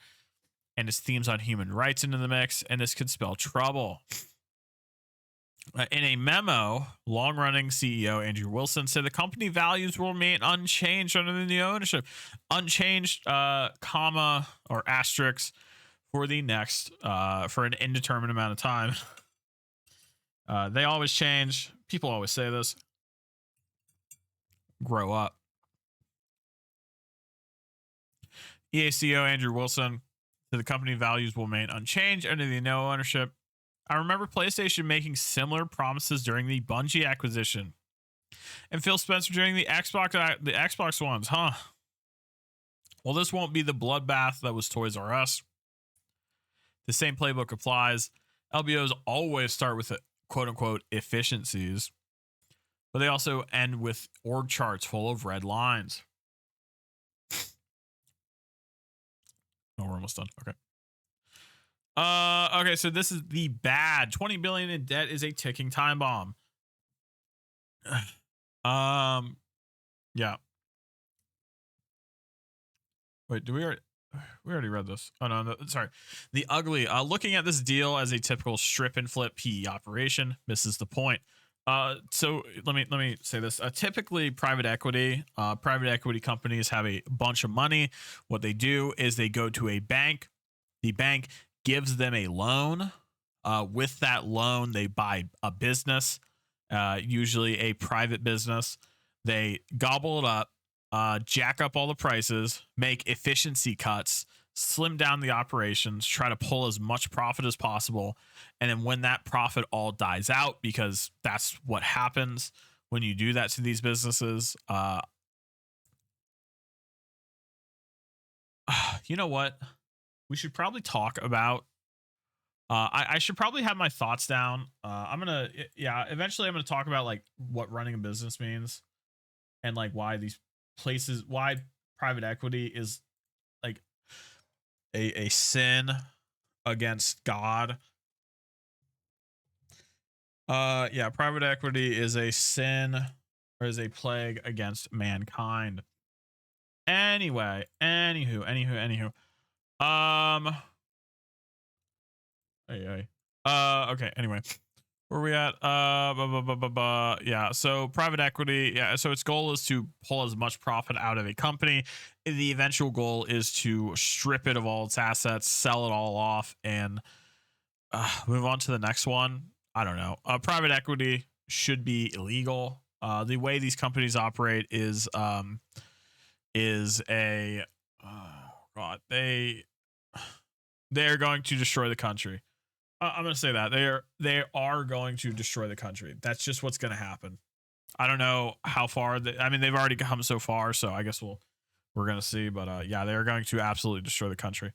and its themes on human rights into the mix, and this could spell trouble. In a memo, long-running CEO Andrew Wilson said the company values will remain unchanged under the new ownership. Unchanged, comma, or asterisk for the next, for an indeterminate amount of time. They always change. People always say this. Grow up. EA CEO Andrew Wilson said the company values will remain unchanged under the no ownership. I remember PlayStation making similar promises during the Bungie acquisition, and Phil Spencer during the Xbox ones, huh? Well, this won't be the bloodbath that was Toys R Us. The same playbook applies. LBOs always start with quote unquote efficiencies, but they also end with org charts full of red lines. Oh, we're almost done. Okay. Okay, so this is the bad. 20 billion in debt is a ticking time bomb. Yeah. Wait, we already read this? Oh no, sorry. The ugly. Looking at this deal as a typical strip and flip PE operation misses the point. So let me say this. Typically, private equity companies have a bunch of money. What they do is they go to a bank. The bank gives them a loan. With that loan, they buy a business, usually a private business. They gobble it up, jack up all the prices, make efficiency cuts, slim down the operations, try to pull as much profit as possible. And then when that profit all dies out, because that's what happens when you do that to these businesses, you know what? We should probably talk about, I should probably have my thoughts down. Eventually I'm going to talk about like what running a business means and like why private equity is like a sin against God. Yeah, private equity is a sin or is a plague against mankind. Anyway, anywho. Um, okay, anyway. Where are we at? Yeah. So private equity. Yeah. So its goal is to pull as much profit out of a company. The eventual goal is to strip it of all its assets, sell it all off, and move on to the next one. I don't know. Private equity should be illegal. The way these companies operate is a God, they're going to destroy the country. I'm going to say that they are going to destroy the country. That's just what's going to happen. I don't know how far. I mean, they've already come so far, so I guess we're going to see. But yeah, they are going to absolutely destroy the country.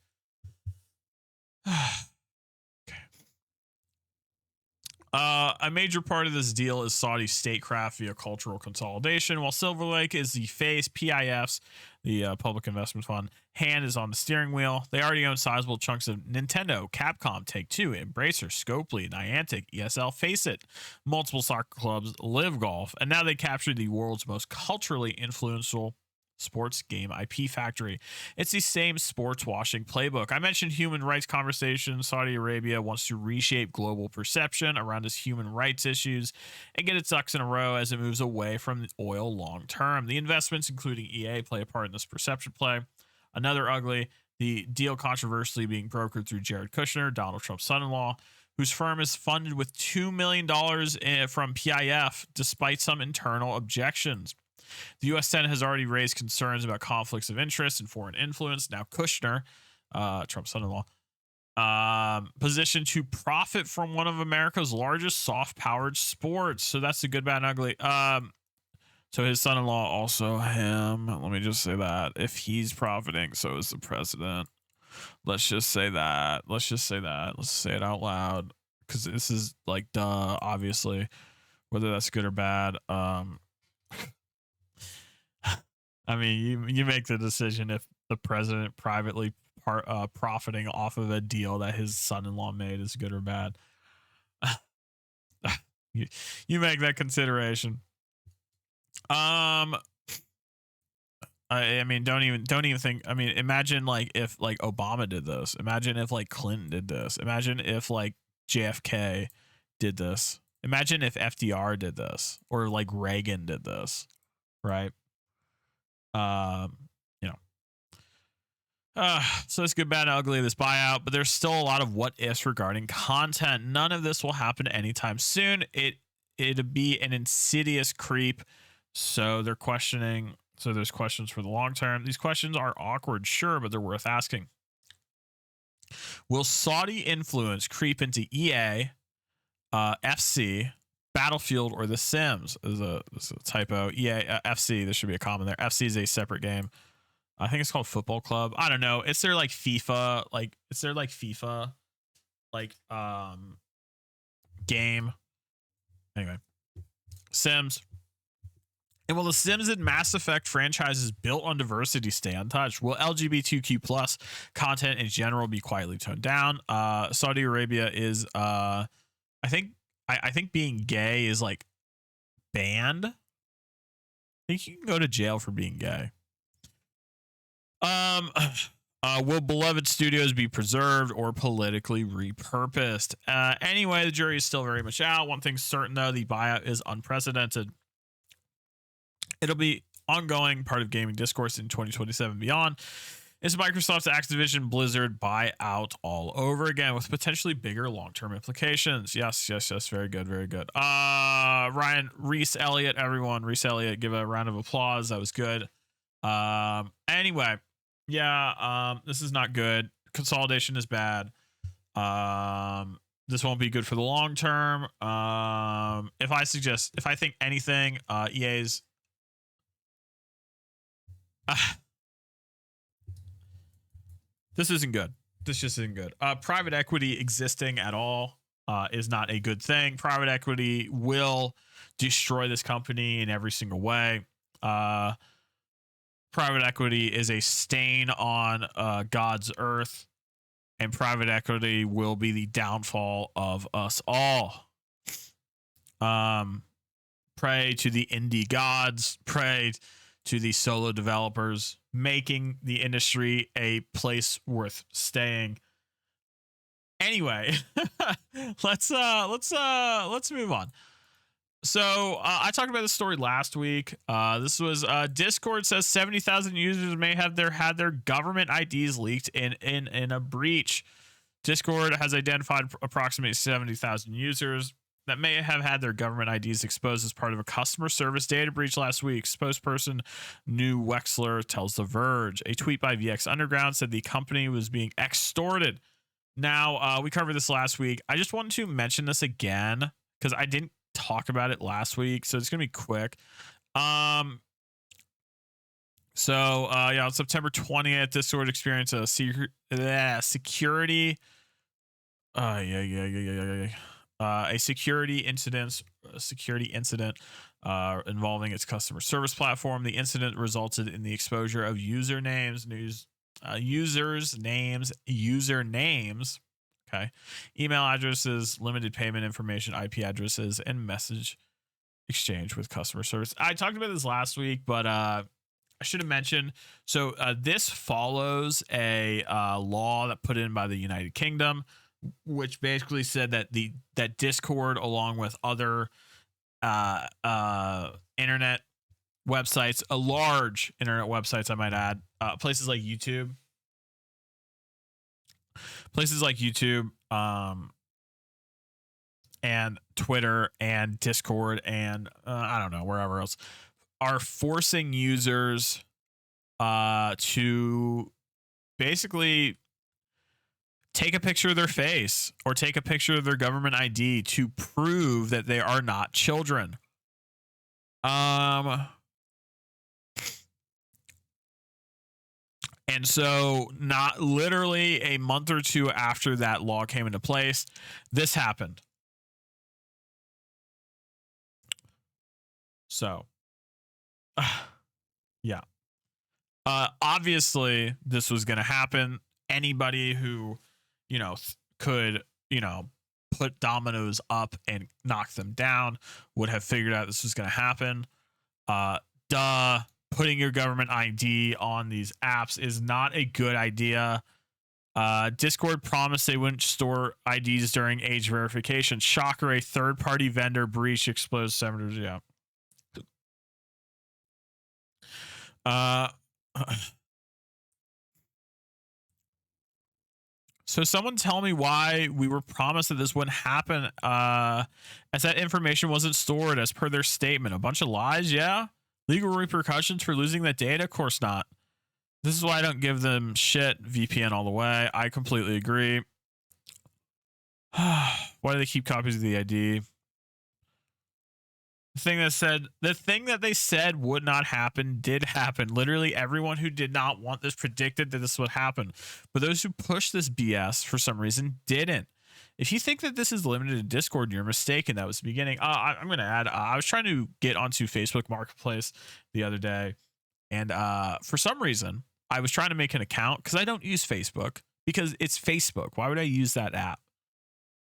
A major part of this deal is Saudi statecraft via cultural consolidation, while Silver Lake is the face. PIFs, the Public Investment Fund, hand is on the steering wheel. They already own sizable chunks of Nintendo, Capcom, Take-Two, Embracer, Scopely, Niantic, ESL, Faceit, multiple soccer clubs, Live Golf, and now they captured the world's most culturally influential sports game IP factory. It's the same sports washing playbook. I mentioned human rights conversation. Saudi Arabia wants to reshape global perception around its human rights issues and get its ducks in a row as it moves away from oil long term. The investments, including EA, play a part in this perception play. Another ugly, the deal controversially being brokered through Jared Kushner, Donald Trump's son-in-law, whose firm is funded with $2 million from PIF, despite some internal objections. The U.S. Senate has already raised concerns about conflicts of interest and foreign influence. Now Kushner, Trump's son-in-law, positioned to profit from one of America's largest soft-powered sports. So that's the good, bad, and ugly. So his son-in-law also him. Let me just say that if he's profiting, so is the president. Let's just say that. Let's say it out loud because this is like duh. Obviously, whether that's good or bad. I mean, you make the decision if the president privately profiting off of a deal that his son-in-law made is good or bad. you make that consideration. I mean, don't even think. I mean, imagine like if like Obama did this. Imagine if like Clinton did this. Imagine if like JFK did this. Imagine if FDR did this or like Reagan did this, right? You know, so it's good, bad, and ugly, this buyout, but there's still a lot of what ifs regarding content. None of this will happen anytime soon. It'd be an insidious creep. So they're questioning. So there's questions for the long term. These questions are awkward, sure, but they're worth asking. Will Saudi influence creep into EA, FC, Battlefield, or The Sims? This is a typo. EA, FC. There should be a comma there. FC is a separate game. I think it's called Football Club. I don't know. It's their like FIFA, game. Anyway, Sims. And will the Sims and Mass Effect franchises built on diversity stay untouched? Will LGBTQ plus content in general be quietly toned down? Saudi Arabia is I think being gay is like banned. I think you can go to jail for being gay. Will beloved studios be preserved or politically repurposed? Anyway, the jury is still very much out. One thing's certain, though, the buyout is unprecedented. It'll be ongoing part of gaming discourse in 2027 and beyond. It's Microsoft's Activision Blizzard buyout all over again with potentially bigger long-term implications. Yes. Very good. Ryan, Reese Elliott, everyone. Reese Elliott, give a round of applause. That was good. Anyway, yeah, this is not good. Consolidation is bad. This won't be good for the long term. If I think anything, EA's this isn't good. This just isn't good. Private equity existing at all is not a good thing. Private equity will destroy this company in every single way. Private equity is a stain on God's earth, and private equity will be the downfall of us all. Pray to the indie gods, pray to the solo developers, making the industry a place worth staying. Anyway, let's move on. So I talked about this story last week. This was Discord says 70,000 users may have had their government IDs leaked in a breach. Discord has identified approximately 70,000 users that may have had their government IDs exposed as part of a customer service data breach last week. Spokesperson New Wexler tells The Verge. A tweet by VX Underground said the company was being extorted. Now, we covered this last week. I just wanted to mention this again because I didn't talk about it last week, so it's gonna be quick. On September 20th, Discord experienced a security incident involving its customer service platform. The incident resulted in the exposure of usernames, okay, email addresses, limited payment information, IP addresses, and message exchange with customer service. I talked about this last week, but I should have mentioned. So this follows a law that put in by the United Kingdom, which basically said that that Discord, along with other internet websites, large internet websites, I might add, places like YouTube, and Twitter and Discord and I don't know, wherever else, are forcing users to basically take a picture of their face or take a picture of their government ID to prove that they are not children. And so not literally a month or two after that law came into place, this happened. So, yeah. Obviously, this was going to happen. Anybody who, could, put dominoes up and knock them down would have figured out this was going to happen. Putting your government ID on these apps is not a good idea. Discord promised they wouldn't store IDs during age verification. Shocker, a third-party vendor breach explodes servers. Yeah. So someone tell me why we were promised that this wouldn't happen, as that information wasn't stored as per their statement. A bunch of lies, yeah? Legal repercussions for losing that data? Of course not. This is why I don't give them shit. VPN all the way. I completely agree. Why do they keep copies of the ID? The thing that they said would not happen did happen. Literally everyone who did not want this predicted that this would happen. But those who pushed this BS for some reason didn't. If you think that this is limited to Discord, you're mistaken. That was the beginning. I'm going to add, I was trying to get onto Facebook Marketplace the other day. And for some reason, I was trying to make an account because I don't use Facebook because it's Facebook. Why would I use that app?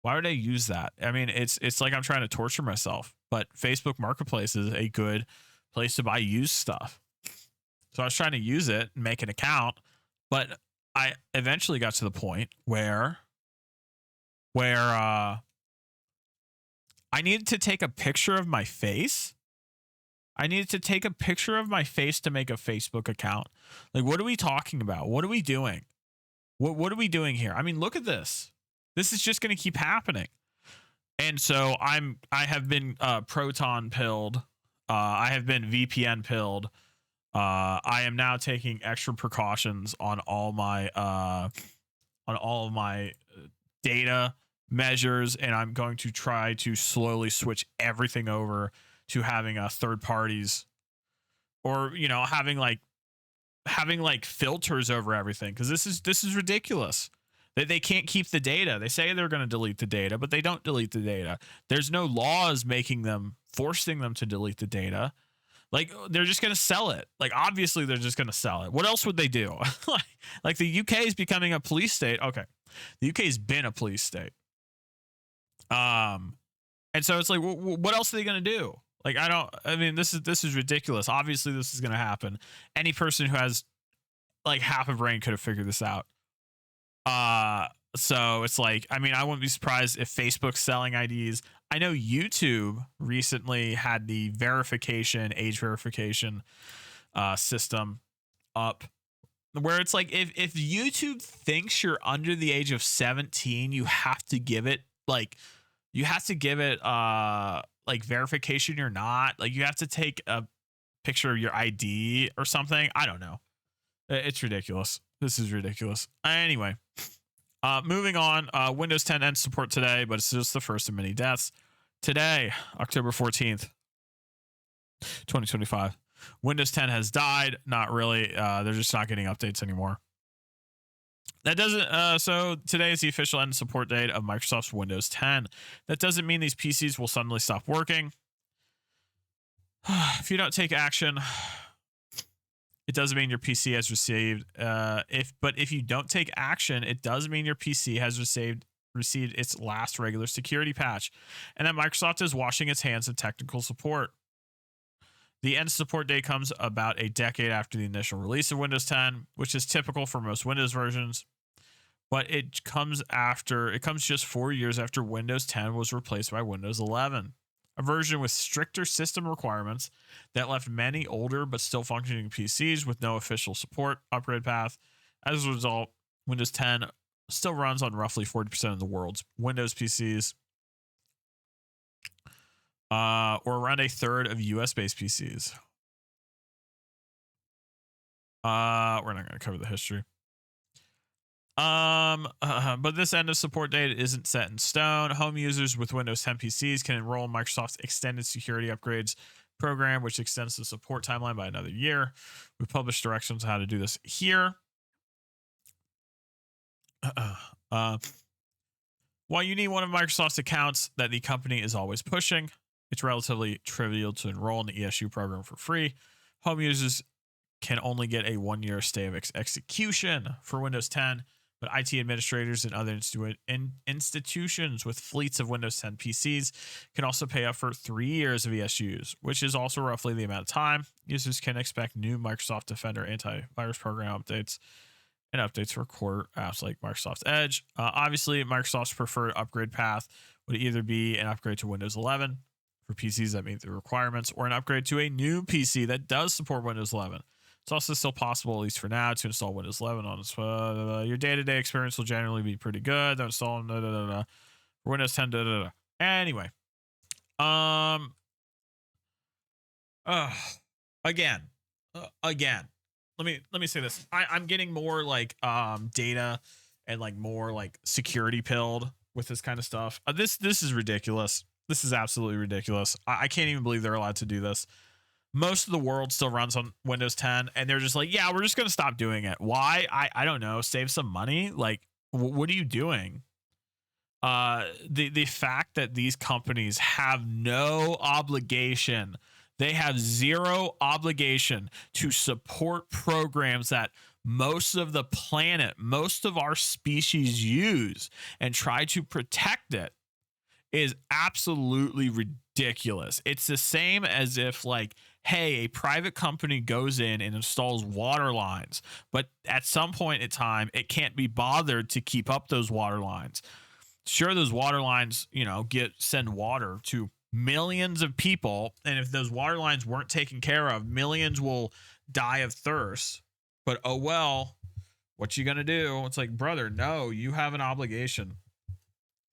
Why would I use that? I mean, it's like I'm trying to torture myself, but Facebook Marketplace is a good place to buy used stuff. So I was trying to use it and make an account, but I eventually got to the point where I needed to take a picture of my face. I needed to take a picture of my face to make a Facebook account. Like, what are we talking about? What are we doing? What are we doing here? I mean, look at this. This is just going to keep happening. And so I have been proton pilled. I have been VPN pilled. I am now taking extra precautions on all of my data measures, and I'm going to try to slowly switch everything over to having third parties, or having like filters over everything, because this is ridiculous. They can't keep the data. They say they're going to delete the data, but they don't delete the data. There's no laws forcing them to delete the data. Like, they're just going to sell it. Like, obviously they're just going to sell it. What else would they do? Like the UK is becoming a police state. Okay. The UK has been a police state. And so it's like, what else are they going to do? Like, I mean, this is ridiculous. Obviously, this is going to happen. Any person who has like half a brain could have figured this out. So it's like, I mean, I wouldn't be surprised if Facebook's selling IDs. I know YouTube recently had the age verification system up, where it's like, if YouTube thinks you're under the age of 17, you have to give it like like verification you're not. Like, you have to take a picture of your ID or something. I don't know. It's ridiculous. This is ridiculous. Anyway, moving on. Windows 10 ends support today, but it's just the first of many deaths. Today, October 14th, 2025. Windows 10 has died. Not really. They're just not getting updates anymore. That doesn't. So today is the official end support date of Microsoft's Windows 10. That doesn't mean these PCs will suddenly stop working. If you don't take action, it doesn't mean your PC has received. If you don't take action, it does mean your PC has received its last regular security patch, and that Microsoft is washing its hands of technical support. The end support date comes about a decade after the initial release of Windows 10, which is typical for most Windows versions. But it comes just 4 years after Windows 10 was replaced by Windows 11, a version with stricter system requirements that left many older but still functioning PCs with no official support upgrade path. As a result, Windows 10 still runs on roughly 40% of the world's Windows PCs, or around a third of US-based PCs. We're not going to cover the history. But this end of support date isn't set in stone. Home users with Windows 10 PCs can enroll in Microsoft's extended security upgrades program, which extends the support timeline by another year. We published directions on how to do this here. While you need one of Microsoft's accounts that the company is always pushing, it's relatively trivial to enroll in the ESU program for free. Home users can only get a 1-year stay of execution for Windows 10, but IT administrators and other institutions with fleets of Windows 10 PCs can also pay up for 3 years of ESUs, which is also roughly the amount of time users can expect new Microsoft Defender antivirus program updates and updates for core apps like Microsoft Edge. Obviously, Microsoft's preferred upgrade path would either be an upgrade to Windows 11 for PCs that meet the requirements, or an upgrade to a new PC that does support Windows 11. It's also still possible, at least for now, to install Windows 11 on its your day-to-day experience will generally be pretty good. Don't install for Windows 10. Anyway, again. Let me say this. I'm getting more like data and like more like security pilled with this kind of stuff. This is ridiculous. This is absolutely ridiculous. I can't even believe they're allowed to do this. Most of the world still runs on Windows 10, and they're just like, yeah, we're just going to stop doing it. Why? I don't know. Save some money. Like, what are you doing? The fact that these companies have no obligation, they have zero obligation to support programs that most of the planet, most of our species use, and try to protect it, is absolutely ridiculous. It's the same as if, like, hey, a private company goes in and installs water lines, but at some point in time, it can't be bothered to keep up those water lines. Sure, those water lines, send water to millions of people, and if those water lines weren't taken care of, millions will die of thirst. But oh well, what you gonna do? It's like, brother, no, you have an obligation.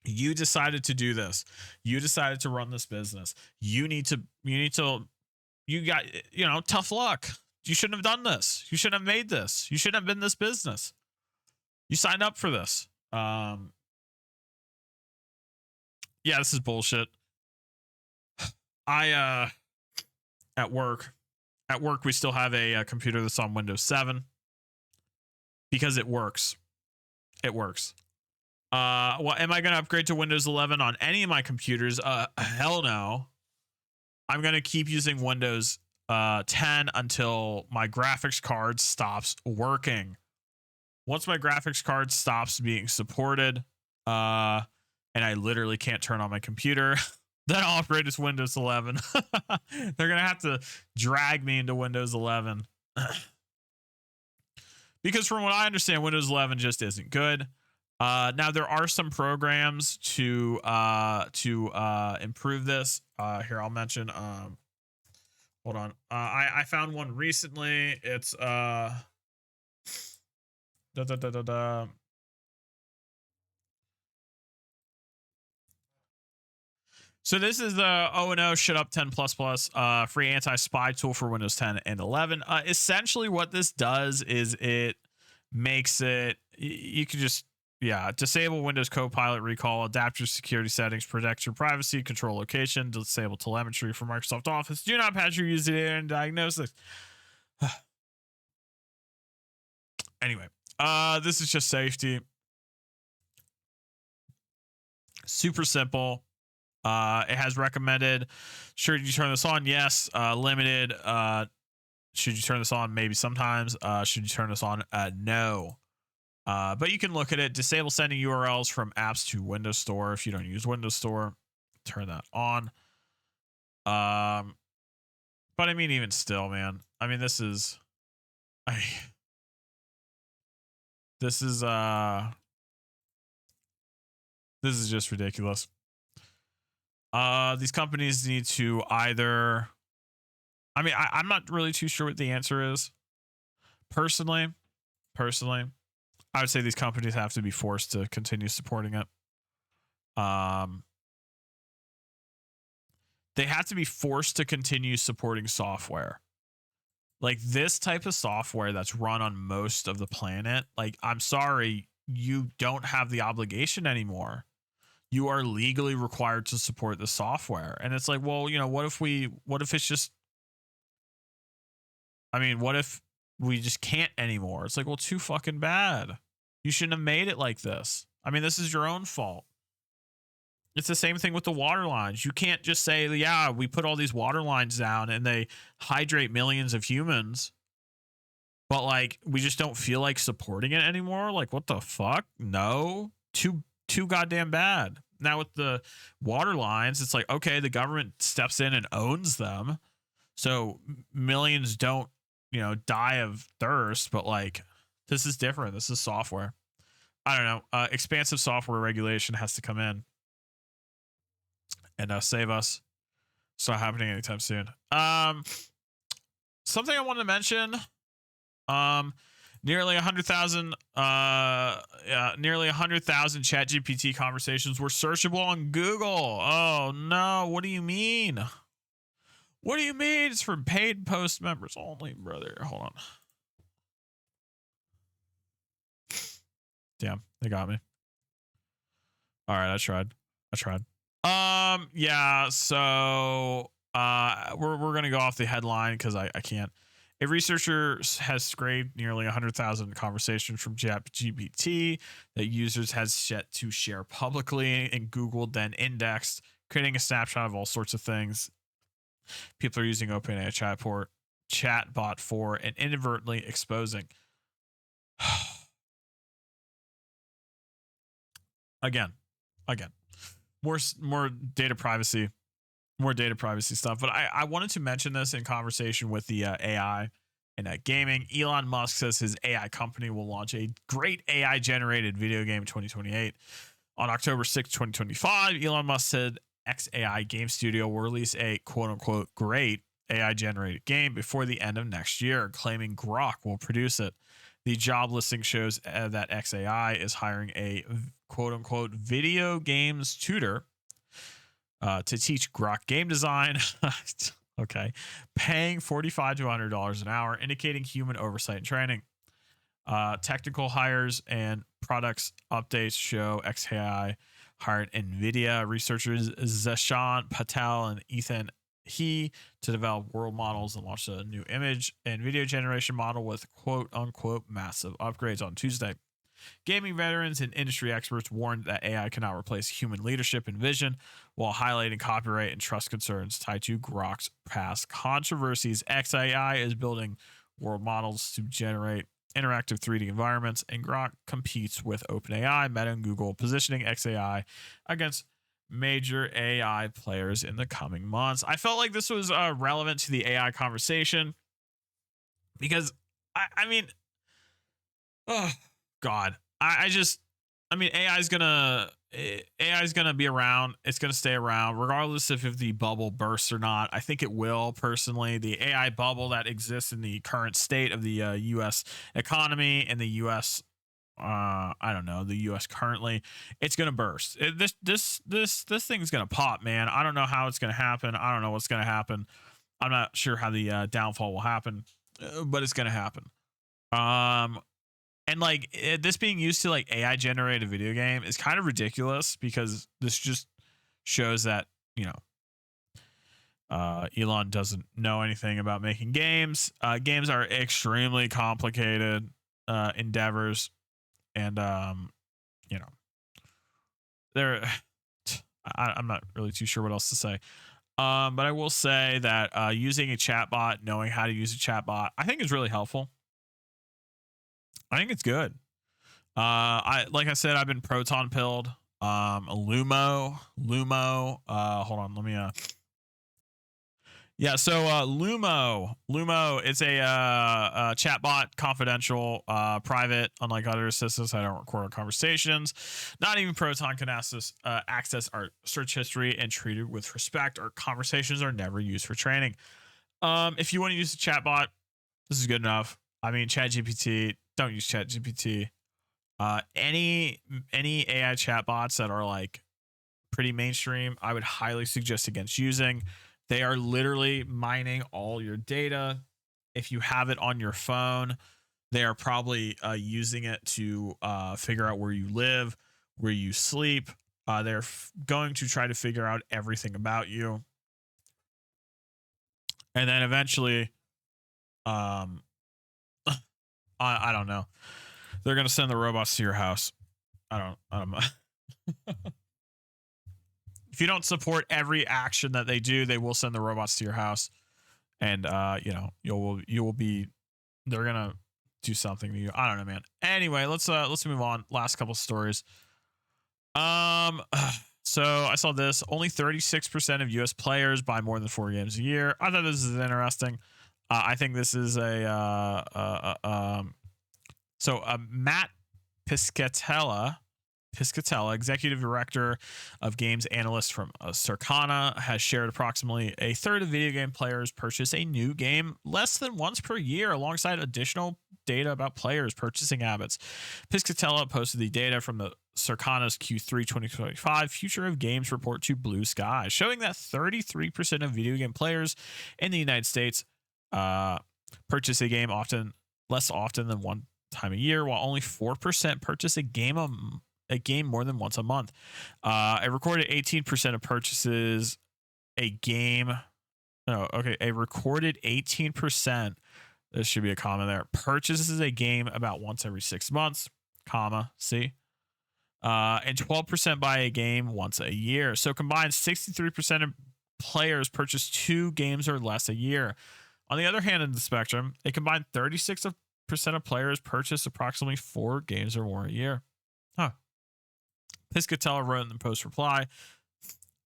You decided to do this. You decided to run this business. You got, tough luck. You shouldn't have done this. You shouldn't have made this. You shouldn't have been this business. You signed up for this. Yeah, this is bullshit. At work, we still have a computer that's on Windows 7 because it works. It works. Well, am I going to upgrade to Windows 11 on any of my computers? Hell no. I'm going to keep using Windows 10 until my graphics card stops working. Once my graphics card stops being supported, and I literally can't turn on my computer, Then I'll upgrade to Windows 11. They're gonna have to drag me into Windows 11 because, from what I understand, Windows 11 just isn't good. Now there are some programs to improve this. Here I'll mention. Hold on. I found one recently. It's da, da, da, da, da. So this is the O&O Shut Up 10 free anti-spy tool for Windows 10 and 11. Essentially what this does is it makes it, you can just, disable Windows Copilot recall, adapt your security settings, protect your privacy, control location, disable telemetry for Microsoft Office. Do not patch your user data and diagnostics. Anyway, this is just safety. Super simple. It has recommended. Should you turn this on? Yes. Limited. Should you turn this on? Maybe sometimes. Should you turn this on? No. But you can look at it. Disable sending URLs from apps to Windows Store. If you don't use Windows Store, turn that on. But I mean, even still, man. I mean, this is just ridiculous. These companies need to either, I mean, I'm not really too sure what the answer is. Personally, I would say these companies have to be forced to continue supporting it. They have to be forced to continue supporting software. Like this type of software that's run on most of the planet. Like, I'm sorry, you don't have the obligation anymore. You are legally required to support the software. And it's like, well, what if it's just, I mean, what if we just can't anymore? It's like, well, too fucking bad. You shouldn't have made it like this. I mean, this is your own fault. It's the same thing with the water lines. You can't just say, yeah, we put all these water lines down and they hydrate millions of humans, but like, we just don't feel like supporting it anymore. Like, what the fuck? No, too goddamn bad. Now with the water lines, it's like, okay, the government steps in and owns them, so millions don't, die of thirst. But like, this is different. This is software. I don't know. Expansive software regulation has to come in and save us. It's not happening anytime soon. Something I wanted to mention. Nearly 100,000 ChatGPT conversations were searchable on Google. Oh no, what do you mean? What do you mean? It's for paid post members only, brother. Hold on. Damn, they got me. All right, I tried. Yeah, so we're gonna go off the headline because I can't. A researcher has scraped nearly 100,000 conversations from ChatGPT that users has yet to share publicly, and Google then indexed, creating a snapshot of all sorts of things people are using OpenAI chatbot for, and inadvertently exposing. Again, more data privacy. More data privacy stuff. But I wanted to mention this in conversation with the AI and gaming. Elon Musk says his AI company will launch a great AI generated video game in 2028. On October 6, 2025, Elon Musk said XAI Game Studio will release a quote unquote great AI generated game before the end of next year, claiming Grok will produce it. The job listing shows that XAI is hiring a quote unquote video games tutor to teach Grok game design. Okay. Paying $45 to $100 an hour, indicating human oversight and training. Technical hires and products updates show XAI hired NVIDIA researchers Zeshan Patel and Ethan He to develop world models and launch a new image and video generation model with quote unquote massive upgrades on Tuesday. Gaming veterans and industry experts warned that AI cannot replace human leadership and vision, while highlighting copyright and trust concerns tied to Grok's past controversies. XAI is building world models to generate interactive 3D environments, and Grok competes with OpenAI, Meta, and Google, positioning XAI against major AI players in the coming months. I felt like this was relevant to the AI conversation because I mean, oh God, I just, I mean, AI is gonna be around. It's gonna stay around regardless if the bubble bursts or not. I think it will. Personally, the AI bubble that exists in the current state of the U.S. economy and the U.S. I don't know, the US currently, it's gonna burst. This thing's gonna pop, man. I don't know how it's gonna happen. I don't know what's gonna happen. I'm not sure how the downfall will happen, but it's gonna happen. Um, and like this being used to like AI generated video game is kind of ridiculous because this just shows that you know Elon doesn't know anything about making games. Games are extremely complicated endeavors, and you know, there. I'm not really too sure what else to say. But I will say that using a chatbot, knowing how to use a chatbot, I think is really helpful. I think it's good. I like I said, I've been proton pilled. Lumo. Hold on, let me yeah, so Lumo is a chatbot, confidential, private. Unlike other assistants, I don't record our conversations. Not even Proton can access our search history and treat it with respect. Our conversations are never used for training. If you want to use a chatbot, this is good enough. I mean, ChatGPT, don't use ChatGPT. Any AI chatbots that are like pretty mainstream, I would highly suggest against using. They are literally mining all your data. If you have it on your phone, they are probably using it to figure out where you live, where you sleep. They're going to try to figure out everything about you. And then eventually, I don't know. They're going to send the robots to your house. I don't know. If you don't support every action that they do, they will send the robots to your house, and you know you will be. They're gonna do something to you. I don't know, man. Anyway, let's move on. Last couple stories. So I saw this. Only 36% of U.S. players buy more than 4 games a year. I thought this is interesting. I think this is Matt Piscatella, executive director of games analyst from Circana, has shared approximately a third of video game players purchase a new game less than once per year, alongside additional data about players' purchasing habits. Piscatella posted the data from the Circana's Q3 2025 Future of Games report to Blue Sky, showing that 33% of video game players in the United States purchase a game less often than one time a year, while only 4% purchase a game more than once a month. A recorded 18% of purchases a game. No, okay. A recorded 18%. There should be a comma there. Purchases a game about once every 6 months, comma, see? And 12% buy a game once a year. So combined, 63% of players purchase 2 games or less a year. On the other hand of the spectrum, a combined 36% of players purchase approximately 4 games or more a year. Huh. Piscatella wrote in the post reply,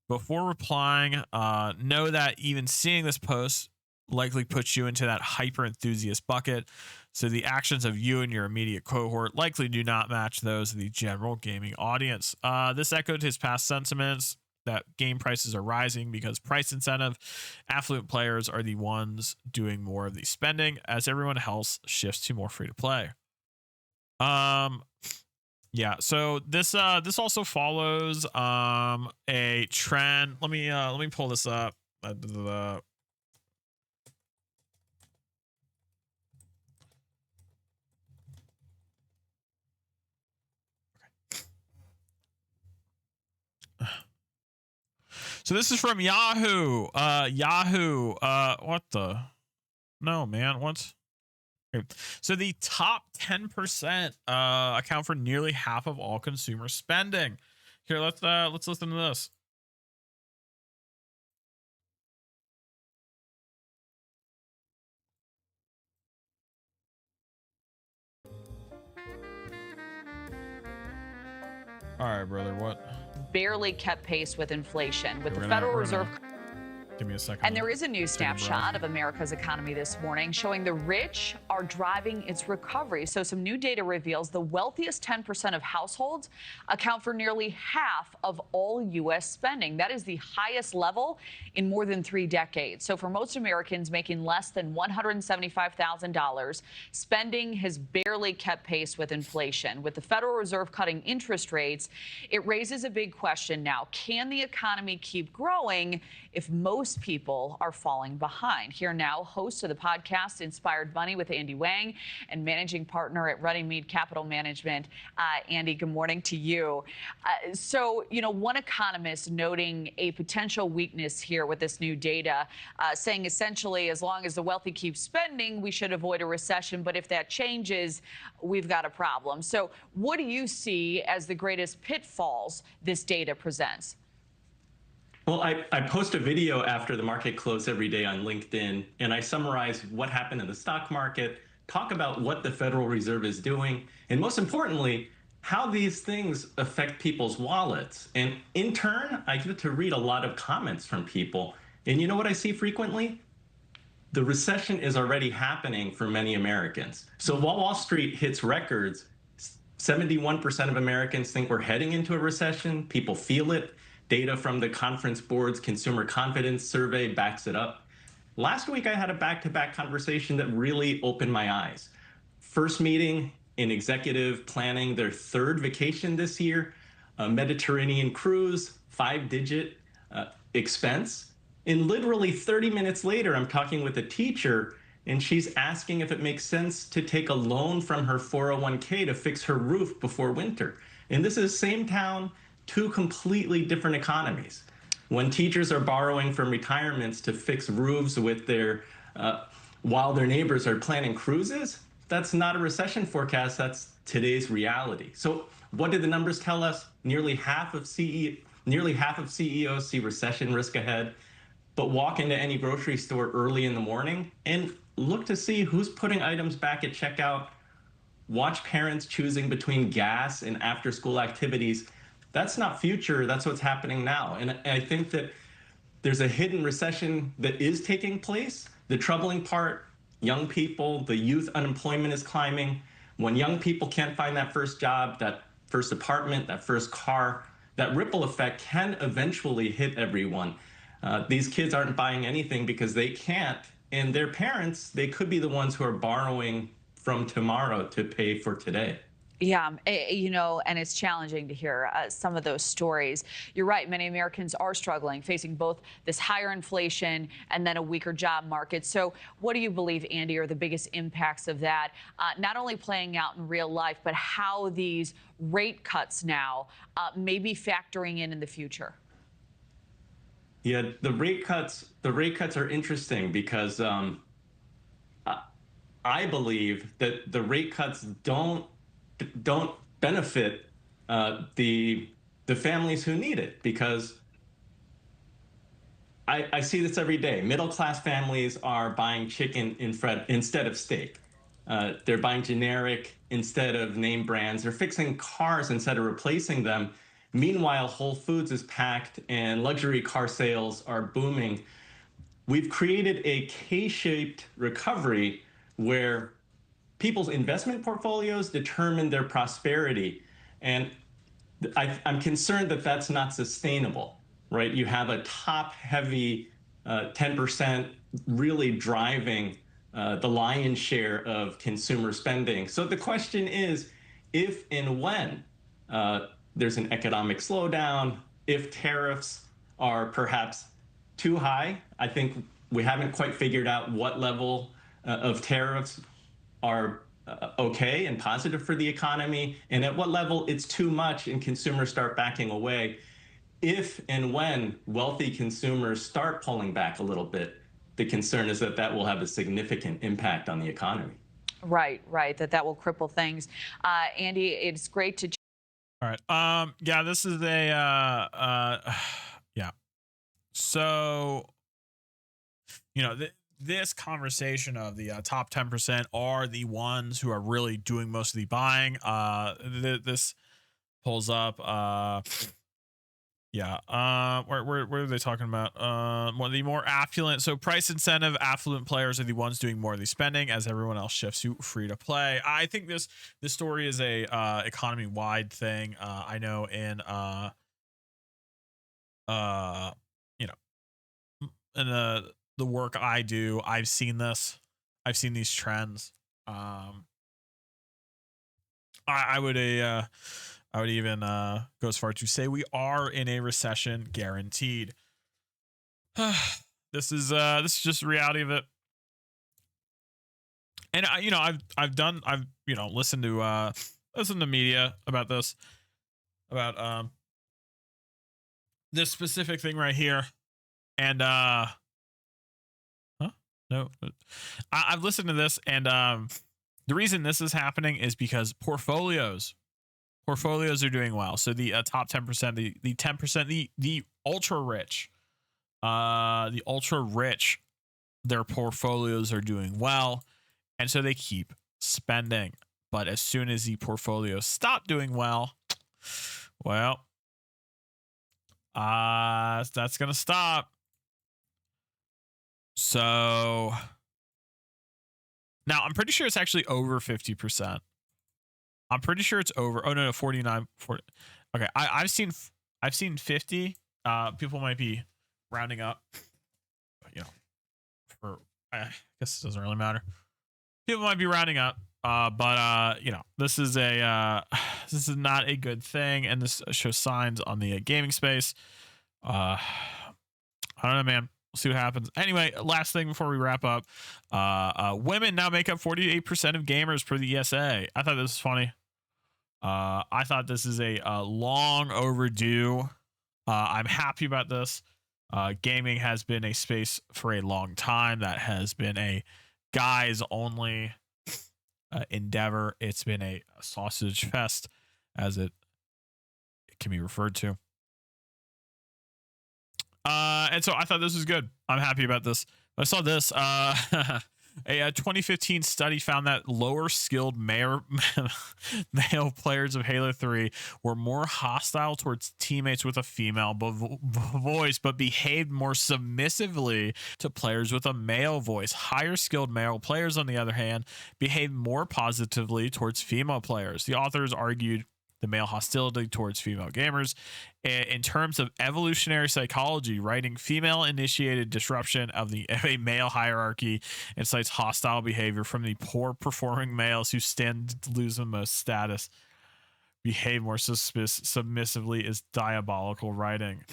before replying, know that even seeing this post likely puts you into that hyper enthusiast bucket. So the actions of you and your immediate cohort likely do not match those of the general gaming audience. This echoed his past sentiments that game prices are rising because price incentive. Affluent players are the ones doing more of the spending as everyone else shifts to more free to play. Yeah, so this also follows a trend. Let me pull this up. So this is from Yahoo. Yahoo. What the? No, man. What? Okay. So the top 10% account for nearly half of all consumer spending. Here, let's listen to this. All right, brother. What? barely kept pace with inflation, with the We're Federal gonna Reserve. give me a second. And there is a new Take a breath. snapshot of America's economy this morning showing the rich are driving its recovery. So some new data reveals the wealthiest 10% of households account for nearly half of all U.S. spending. That is the highest level in more than 3 decades. So for most Americans making less than $175,000, spending has barely kept pace with inflation. With the Federal Reserve cutting interest rates, it raises a big question now. Can the economy keep growing if most people are falling behind? Here now, host of the podcast Inspired Money with Andy Wang and managing partner at Runnymede Capital Management. Andy, good morning to you. So, one economist noting a potential weakness here with this new data, saying essentially as long as the wealthy keep spending, we should avoid a recession. But if that changes, we've got a problem. So what do you see as the greatest pitfalls this data presents? Well, I post a video after the market close every day on LinkedIn, and I summarize what happened in the stock market, talk about what the Federal Reserve is doing, and most importantly, how these things affect people's wallets. And in turn, I get to read a lot of comments from people. And you know what I see frequently? The recession is already happening for many Americans. So while Wall Street hits records, 71% of Americans think we're heading into a recession. People feel it. Data from the Conference Board's Consumer Confidence Survey backs it up. Last week, I had a back-to-back conversation that really opened my eyes. First meeting in executive planning their 3rd vacation this year, a Mediterranean cruise, 5-digit expense. And literally 30 minutes later, I'm talking with a teacher, and she's asking if it makes sense to take a loan from her 401k to fix her roof before winter. And this is same town, 2 completely different economies. When teachers are borrowing from retirements to fix roofs with their, while their neighbors are planning cruises, that's not a recession forecast, that's today's reality. So what did the numbers tell us? Nearly half of CEOs see recession risk ahead, but walk into any grocery store early in the morning and look to see who's putting items back at checkout, watch parents choosing between gas and after-school activities. That's not future, that's what's happening now. And I think that there's a hidden recession that is taking place. The troubling part, young people, the youth unemployment is climbing. When young people can't find that first job, that first apartment, that first car, that ripple effect can eventually hit everyone. These kids aren't buying anything because they can't, and their parents, they could be the ones who are borrowing from tomorrow to pay for today. Yeah, and it's challenging to hear some of those stories. You're right. Many Americans are struggling, facing both this higher inflation and then a weaker job market. So what do you believe, Andy, are the biggest impacts of that, not only playing out in real life, but how these rate cuts now may be factoring in the future? Yeah, the rate cuts are interesting because I believe that the rate cuts don't benefit the families who need it, because I see this every day. Middle-class families are buying chicken instead of steak. They're buying generic instead of name brands. They're fixing cars instead of replacing them. Meanwhile, Whole Foods is packed and luxury car sales are booming. We've created a K-shaped recovery where people's investment portfolios determine their prosperity. And I'm concerned that that's not sustainable, right? You have a top-heavy 10% really driving the lion's share of consumer spending. So the question is, if and when there's an economic slowdown, if tariffs are perhaps too high, I think we haven't quite figured out what level of tariffs are okay and positive for the economy, and at what level it's too much and consumers start backing away. If and when wealthy consumers start pulling back a little bit, the concern is that that will have a significant impact on the economy. Right, that will cripple things. Andy, it's great to. All right. Yeah, this is a yeah. So, this conversation of the top 10% are the ones who are really doing most of the buying. This pulls up Yeah. Where are they talking about? One of the more affluent. So price incentive affluent players are the ones doing more of the spending as everyone else shifts to free to play. I think this story is a economy wide thing. I know in you know in the work I do, I've seen this. I've seen these trends. I would I would even go as far to say we are in a recession guaranteed. This is just the reality of it. And I've listened to media about this specific thing right here. And huh? No. I've listened to this, and the reason this is happening is because portfolios are doing well. So the top 10%, the 10%, the ultra rich, their portfolios are doing well, and so they keep spending. But as soon as the portfolios stop doing well, that's gonna stop. So now I'm pretty sure it's actually over 50%. I'm pretty sure it's over. Oh no, 49. 40. Okay, I've seen 50. People might be rounding up. For I guess it doesn't really matter. People might be rounding up. But this is not a good thing, and this shows signs on the gaming space. I don't know, man. We'll see what happens. Anyway, last thing before we wrap up. Women now make up 48% of gamers per the ESA. I thought this was funny. I thought this is a long overdue. I'm happy about this. Gaming has been a space for a long time that has been a guys only endeavor. It's been a sausage fest, as it can be referred to. And so I thought this was good. I'm happy about this. I saw this. A 2015 study found that lower skilled male players of Halo 3 were more hostile towards teammates with a female voice, but behaved more submissively to players with a male voice. Higher skilled male players, on the other hand, behaved more positively towards female players. The authors argued the male hostility towards female gamers in terms of evolutionary psychology, writing female initiated disruption of a male hierarchy incites hostile behavior from the poor performing males who stand to lose the most status. Behave more submissively is diabolical writing.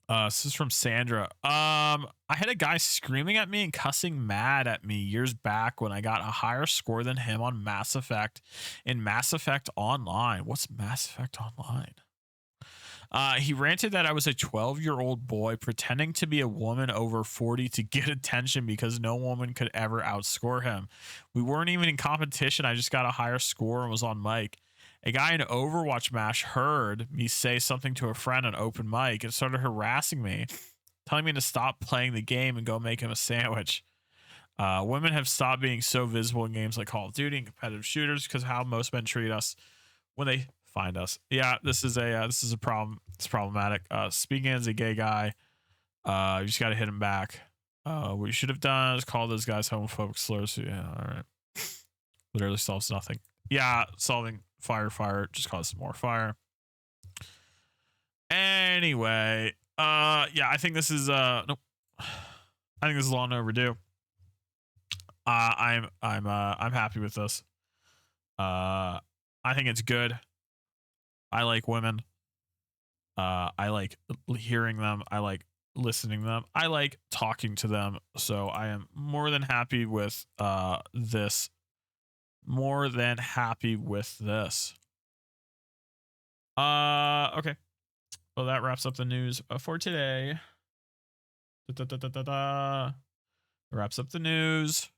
This is from Sandra. I had a guy screaming at me and cussing mad at me years back when I got a higher score than him on Mass Effect in Mass Effect Online. What's Mass Effect Online? He ranted that I was a 12-year-old boy pretending to be a woman over 40 to get attention because no woman could ever outscore him. We weren't even in competition. I just got a higher score and was on mic. A guy in Overwatch Mash heard me say something to a friend on open mic and started harassing me, telling me to stop playing the game and go make him a sandwich. Women have stopped being so visible in games like Call of Duty and competitive shooters because of how most men treat us when they find us. Yeah, this is a problem. It's problematic. Speaking as a gay guy, you just got to hit him back. What you should have done is call those guys homophobic slurs. Yeah, all right. Literally solves nothing. Yeah, solving fire just causes more fire. Anyway, yeah, I think this is nope. I think this is long overdue. I'm happy with this. I think it's good. I like women. I like hearing them. I like listening to them. I like talking to them. So I am more than happy with this. More than happy with this. Okay. Well, that wraps up the news for today. Wraps up the news.